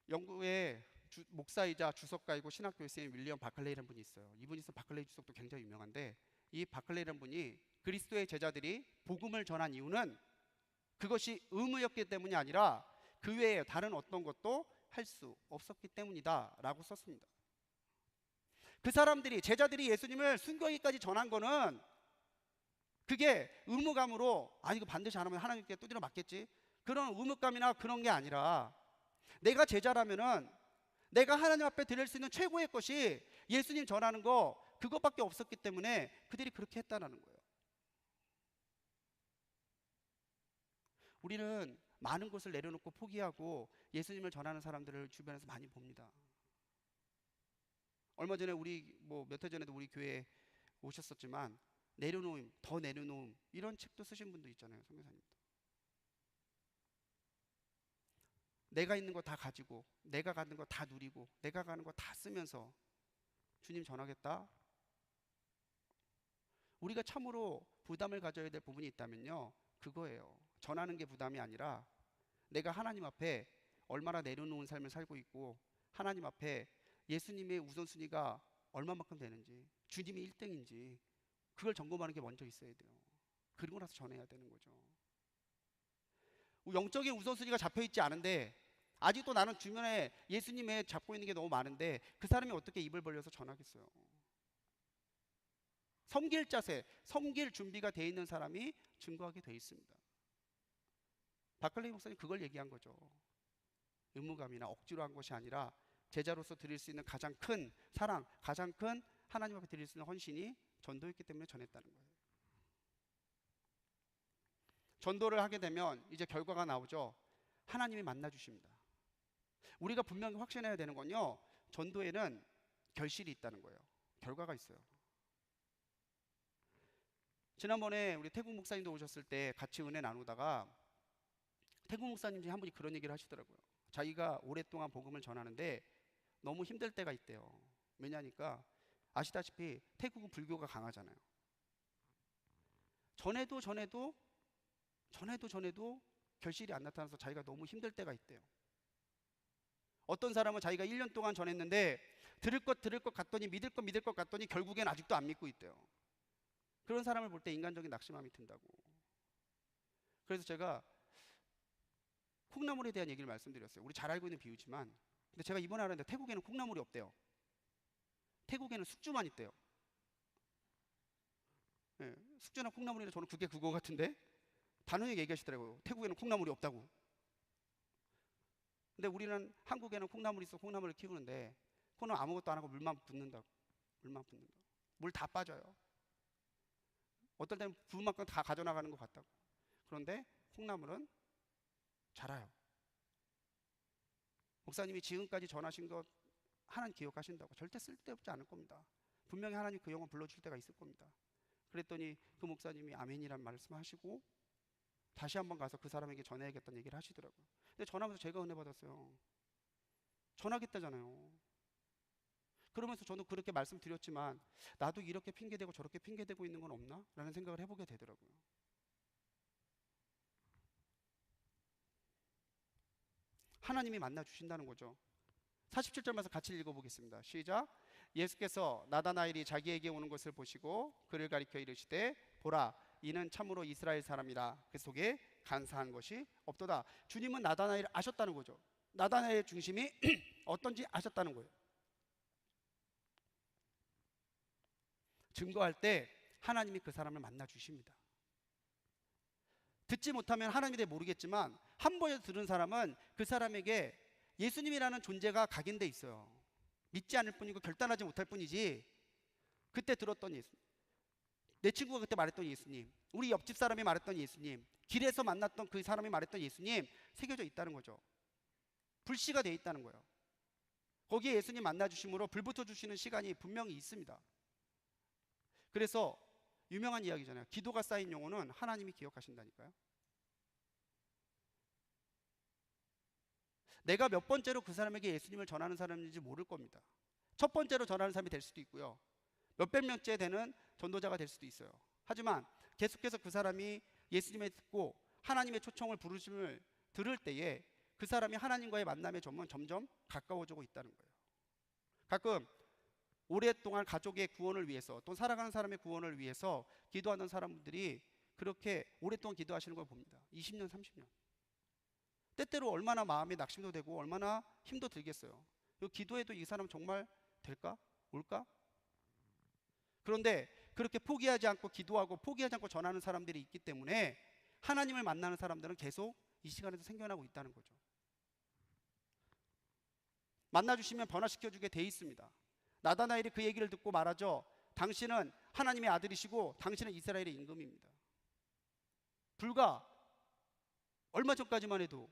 영국의 목사이자 주석가이고 신학교에서의 윌리엄 바클레이라는 분이 있어요. 이분이 쓴 바클레이 주석도 굉장히 유명한데, 이 바클레이라는 분이 그리스도의 제자들이 복음을 전한 이유는 그것이 의무였기 때문이 아니라 그 외에 다른 어떤 것도 할 수 없었기 때문이다 라고 썼습니다. 그 사람들이, 제자들이 예수님을 순교하기까지 전한 거는 그게 의무감으로 이거 반드시 안 하면 하나님께 두드려 맞겠지, 그런 의무감이나 그런 게 아니라 내가 제자라면은 내가 하나님 앞에 드릴 수 있는 최고의 것이 예수님 전하는 거, 그것밖에 없었기 때문에 그들이 그렇게 했다는 거예요. 우리는 많은 것을 내려놓고 포기하고 예수님을 전하는 사람들을 주변에서 많이 봅니다. 얼마 전에 몇 해 전에도 우리 교회에 오셨었지만 내려놓음, 더 내려놓음, 이런 책도 쓰신 분도 있잖아요. 선교사님도. 내가 있는 거 다 가지고, 내가 가는 거 다 누리고, 내가 가는 거 다 쓰면서 주님 전하겠다. 우리가 참으로 부담을 가져야 될 부분이 있다면요, 그거예요. 전하는 게 부담이 아니라 내가 하나님 앞에 얼마나 내려놓은 삶을 살고 있고, 하나님 앞에 예수님의 우선순위가 얼마만큼 되는지, 주님이 1등인지 그걸 점검하는 게 먼저 있어야 돼요. 그리고 나서 전해야 되는 거죠. 영적인 우선순위가 잡혀있지 않은데 아직도 나는 주변에 예수님의 잡고 있는 게 너무 많은데 그 사람이 어떻게 입을 벌려서 전하겠어요. 섬길 자세, 섬길 준비가 돼 있는 사람이 증거하게 돼 있습니다. 바클레이 목사님 그걸 얘기한 거죠. 의무감이나 억지로 한 것이 아니라 제자로서 드릴 수 있는 가장 큰 사랑, 가장 큰 하나님 앞에 드릴 수 있는 헌신이 전도였기 때문에 전했다는 거예요. 전도를 하게 되면 이제 결과가 나오죠. 하나님이 만나 주십니다. 우리가 분명히 확신해야 되는 건요, 전도에는 결실이 있다는 거예요. 결과가 있어요. 지난번에 우리 태국 목사님도 오셨을 때 같이 은혜 나누다가 태국 목사님 중에 한 분이 그런 얘기를 하시더라고요. 자기가 오랫동안 복음을 전하는데 너무 힘들 때가 있대요. 왜냐니까 아시다시피 태국은 불교가 강하잖아요. 전에도 결실이 안 나타나서 자기가 너무 힘들 때가 있대요. 어떤 사람은 자기가 1년 동안 전했는데 들을 것 같더니 믿을 것 같더니 결국엔 아직도 안 믿고 있대요. 그런 사람을 볼 때 인간적인 낙심함이 든다고. 그래서 제가 콩나물에 대한 얘기를 말씀드렸어요. 우리 잘 알고 있는 비유지만, 근데 제가 이번에 알았는데 태국에는 콩나물이 없대요. 태국에는 숙주만 있대요. 예, 숙주나 콩나물이나 저는 그게 그거 같은데 단호하게 얘기하시더라고요. 태국에는 콩나물이 없다고. 근데 우리는 한국에는 콩나물이 있어 콩나물을 키우는데 그거는 아무것도 안 하고 물만 붓는다고. 물만 붓는다고. 물 다 빠져요. 어떨 때는 부은 만큼 다 가져나가는 것 같다고. 그런데 콩나물은 자라요. 목사님이 지금까지 전하신 것 하나님 기억하신다고. 절대 쓸데없지 않을 겁니다. 분명히 하나님 그 영혼 불러줄 때가 있을 겁니다. 그랬더니 그 목사님이 아멘이란 말씀하시고 다시 한번 가서 그 사람에게 전해야겠다는 얘기를 하시더라고요. 근데 전하면서 제가 은혜 받았어요. 전하겠다잖아요. 그러면서 저는 그렇게 말씀드렸지만 나도 이렇게 핑계대고 저렇게 핑계대고 있는 건 없나? 라는 생각을 해보게 되더라고요. 하나님이 만나 주신다는 거죠. 47절 말씀 같이 읽어보겠습니다. 시작. 예수께서 나다나엘이 자기에게 오는 것을 보시고 그를 가리켜 이르시되 보라 이는 참으로 이스라엘 사람이라 그 속에 간사한 것이 없도다. 주님은 나다나엘을 아셨다는 거죠. 나다나엘의 중심이 어떤지 아셨다는 거예요. 증거할 때 하나님이 그 사람을 만나 주십니다. 듣지 못하면 하나님에 대해 모르겠지만 한 번에 들은 사람은 그 사람에게 예수님이라는 존재가 각인돼 있어요. 믿지 않을 뿐이고 결단하지 못할 뿐이지 그때 들었던 예수님, 내 친구가 그때 말했던 예수님, 우리 옆집 사람이 말했던 예수님, 길에서 만났던 그 사람이 말했던 예수님 새겨져 있다는 거죠. 불씨가 돼 있다는 거예요. 거기에 예수님 만나주심으로 불 붙어주시는 시간이 분명히 있습니다. 그래서 유명한 이야기잖아요. 기도가 쌓인 영혼은 하나님이 기억하신다니까요. 내가 몇 번째로 그 사람에게 예수님을 전하는 사람인지 모를 겁니다. 첫 번째로 전하는 사람이 될 수도 있고요. 몇백 명째 되는 전도자가 될 수도 있어요. 하지만 계속해서 그 사람이 예수님을 듣고 하나님의 초청을 부르심을 들을 때에 그 사람이 하나님과의 만남의 점은 점점 가까워지고 있다는 거예요. 가끔 오랫동안 가족의 구원을 위해서 또 살아가는 사람의 구원을 위해서 기도하는 사람들이 그렇게 오랫동안 기도하시는 걸 봅니다. 20년, 30년. 때때로 얼마나 마음에 낙심도 되고 얼마나 힘도 들겠어요. 기도해도 이 사람 정말 될까? 올까? 그런데 그렇게 포기하지 않고 기도하고 포기하지 않고 전하는 사람들이 있기 때문에 하나님을 만나는 사람들은 계속 이 시간에도 생겨나고 있다는 거죠. 만나주시면 변화시켜주게 돼 있습니다. 나다나엘이 그 얘기를 듣고 말하죠. 당신은 하나님의 아들이시고 당신은 이스라엘의 임금입니다. 불과 얼마 전까지만 해도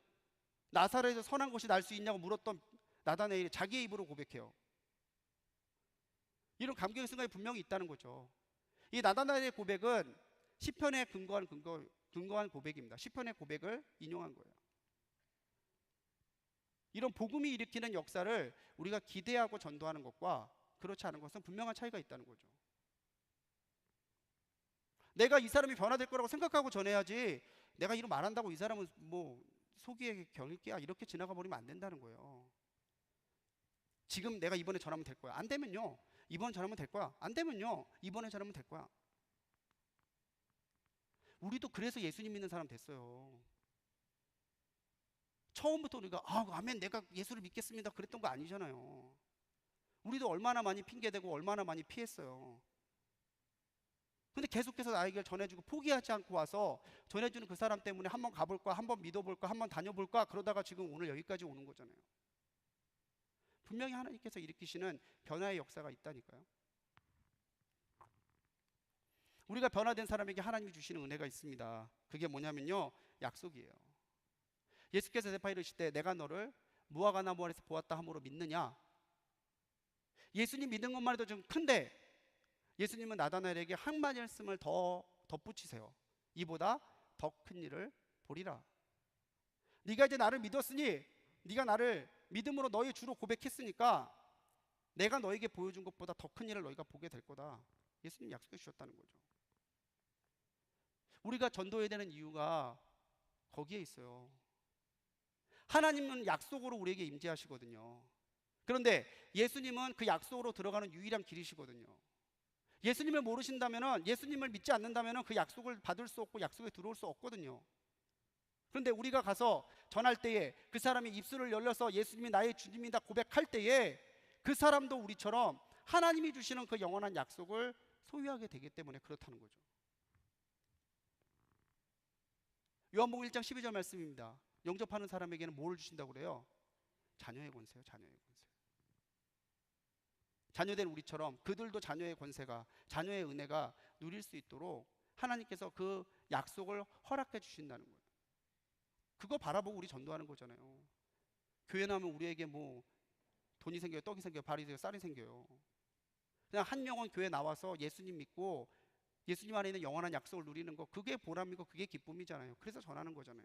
나사렛에서 선한 것이 날 수 있냐고 물었던 나다나엘이 자기의 입으로 고백해요. 이런 감격의 순간이 분명히 있다는 거죠. 이 나다나엘의 고백은 시편에 근거한 고백입니다. 시편의 고백을 인용한 거예요. 이런 복음이 일으키는 역사를 우리가 기대하고 전도하는 것과 그렇지 않은 것은 분명한 차이가 있다는 거죠. 내가 이 사람이 변화될 거라고 생각하고 전해야지 내가 이런 말한다고 이 사람은 뭐 속이에 경일게야 이렇게 지나가 버리면 안 된다는 거예요. 지금 내가 이번에 전하면 될 거야. 안 되면요. 이번 전하면 될 거야. 안 되면요. 이번에 전하면 될 거야. 우리도 그래서 예수님 믿는 사람 됐어요. 처음부터 우리가 아멘 내가 예수를 믿겠습니다 그랬던 거 아니잖아요. 우리도 얼마나 많이 핑계대고 얼마나 많이 피했어요. 근데 계속해서 나에게 전해주고 포기하지 않고 와서 전해주는 그 사람 때문에 한번 가볼까, 한번 믿어볼까, 한번 다녀볼까 그러다가 지금 오늘 여기까지 오는 거잖아요. 분명히 하나님께서 일으키시는 변화의 역사가 있다니까요. 우리가 변화된 사람에게 하나님이 주시는 은혜가 있습니다. 그게 뭐냐면요, 약속이에요. 예수께서 대파 이르실 때 내가 너를 무화과나무아래에서 보았다 함으로 믿느냐? 예수님 믿는 것만 해도 좀 큰데 예수님은 나다나엘에게 한 말씀을 더 덧붙이세요. 이보다 더 큰 일을 보리라. 네가 이제 나를 믿었으니 네가 나를 믿음으로 너희 주로 고백했으니까 내가 너에게 보여준 것보다 더 큰 일을 너희가 보게 될 거다. 예수님 약속해 주셨다는 거죠. 우리가 전도해야 되는 이유가 거기에 있어요. 하나님은 약속으로 우리에게 임재하시거든요. 그런데 예수님은 그 약속으로 들어가는 유일한 길이시거든요. 예수님을 모르신다면, 예수님을 믿지 않는다면 그 약속을 받을 수 없고 약속에 들어올 수 없거든요. 그런데 우리가 가서 전할 때에 그 사람이 입술을 열려서 예수님이 나의 주님이다 고백할 때에 그 사람도 우리처럼 하나님이 주시는 그 영원한 약속을 소유하게 되기 때문에 그렇다는 거죠. 요한복음 1장 12절 말씀입니다. 영접하는 사람에게는 뭘 주신다고 그래요? 자녀의 권세요. 자녀의 권세. 자녀된 우리처럼 그들도 자녀의 권세가, 자녀의 은혜가 누릴 수 있도록 하나님께서 그 약속을 허락해 주신다는 거예요. 그거 바라보고 우리 전도하는 거잖아요. 교회 나오면 우리에게 뭐 돈이 생겨요, 떡이 생겨요, 발이 생겨요, 쌀이 생겨요. 그냥 한 영혼 교회 나와서 예수님 믿고 예수님 안에 있는 영원한 약속을 누리는 거, 그게 보람이고 그게 기쁨이잖아요. 그래서 전하는 거잖아요.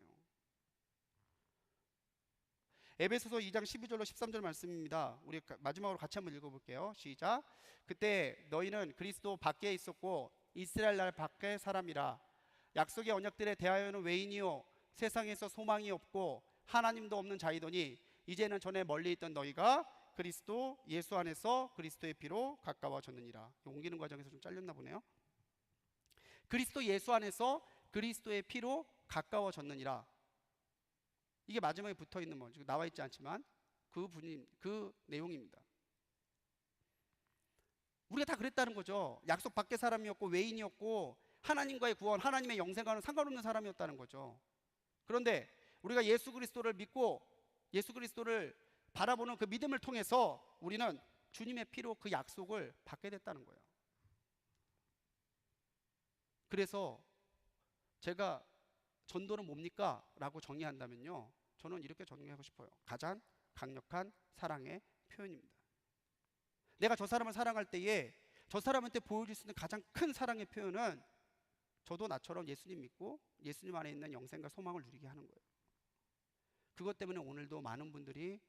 에베소서 2장 12절로 13절 말씀입니다. 우리 마지막으로 같이 한번 읽어볼게요. 시작. 그때 너희는 그리스도 밖에 있었고 이스라엘 나라 밖의 사람이라. 약속의 언약들에 대하여는 외인이요 세상에서 소망이 없고 하나님도 없는 자이더니 이제는 전에 멀리 있던 너희가 그리스도 예수 안에서 그리스도의 피로 가까워졌느니라. 옮기는 과정에서 좀 잘렸나 보네요. 그리스도 예수 안에서 그리스도의 피로 가까워졌느니라. 이게 마지막에 붙어있는 뭐 지금 나와 있지 않지만 그 내용입니다. 우리가 다 그랬다는 거죠. 약속 밖의 사람이었고 외인이었고 하나님과의 구원, 하나님의 영생과는 상관없는 사람이었다는 거죠. 그런데 우리가 예수 그리스도를 믿고 예수 그리스도를 바라보는 그 믿음을 통해서 우리는 주님의 피로 그 약속을 받게 됐다는 거예요. 그래서 제가 전도는 뭡니까? 라고 정의한다면요, 저는 이렇게 정의하고 싶어요. 가장 강력한 사랑의 표현입니다. 내가 저 사람을 사랑할 때에 저 사람한테 보여줄 수 있는 가장 큰 사랑의 표현은 저도 나처럼 예수님 믿고 예수님 안에 있는 영생과 소망을 누리게 하는 거예요. 그것 때문에 오늘도 많은 분들이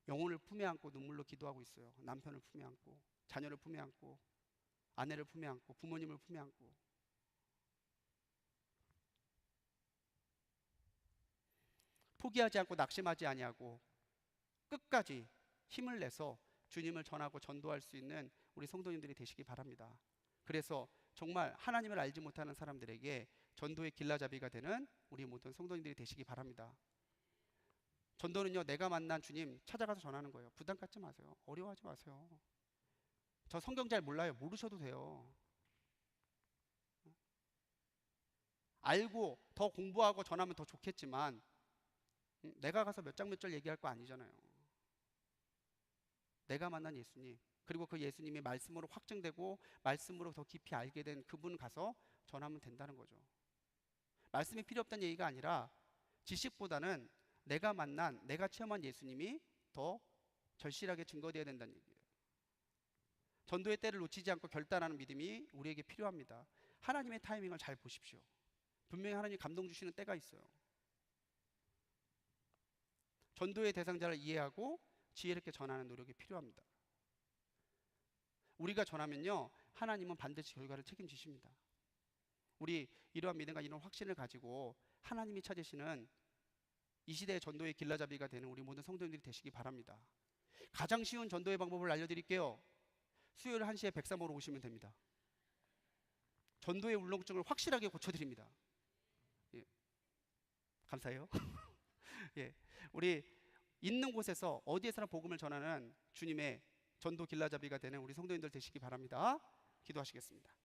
영혼을 품에 안고 눈물로 기도하고 있어요. 남편을 품에 안고, 자녀를 품에 안고, 아내를 품에 안고, 부모님을 품에 안고. 포기하지 않고 낙심하지 아니하고 끝까지 힘을 내서 주님을 전하고 전도할 수 있는 우리 성도님들이 되시기 바랍니다. 그래서 정말 하나님을 알지 못하는 사람들에게 전도의 길라잡이가 되는 우리 모든 성도님들이 되시기 바랍니다. 전도는요, 내가 만난 주님 찾아가서 전하는 거예요. 부담 갖지 마세요. 어려워하지 마세요. 저 성경 잘 몰라요. 모르셔도 돼요. 알고 더 공부하고 전하면 더 좋겠지만 내가 가서 몇 장 몇 절 얘기할 거 아니잖아요. 내가 만난 예수님, 그리고 그 예수님이 말씀으로 확증되고 말씀으로 더 깊이 알게 된 그분 가서 전하면 된다는 거죠. 말씀이 필요 없다는 얘기가 아니라 지식보다는 내가 만난, 내가 체험한 예수님이 더 절실하게 증거되어야 된다는 얘기예요. 전도의 때를 놓치지 않고 결단하는 믿음이 우리에게 필요합니다. 하나님의 타이밍을 잘 보십시오. 분명히 하나님이 감동 주시는 때가 있어요. 전도의 대상자를 이해하고 지혜롭게 전하는 노력이 필요합니다. 우리가 전하면요, 하나님은 반드시 결과를 책임지십니다. 우리 이러한 믿음과 이런 확신을 가지고 하나님이 찾으시는 이 시대의 전도의 길라잡이가 되는 우리 모든 성도님들이 되시기 바랍니다. 가장 쉬운 전도의 방법을 알려드릴게요. 수요일 1시에 백사모로 오시면 됩니다. 전도의 울렁증을 확실하게 고쳐드립니다. 예. 감사해요. 예. 우리 있는 곳에서 어디에서나 복음을 전하는 주님의 전도 길라잡이가 되는 우리 성도님들 되시기 바랍니다. 기도하시겠습니다.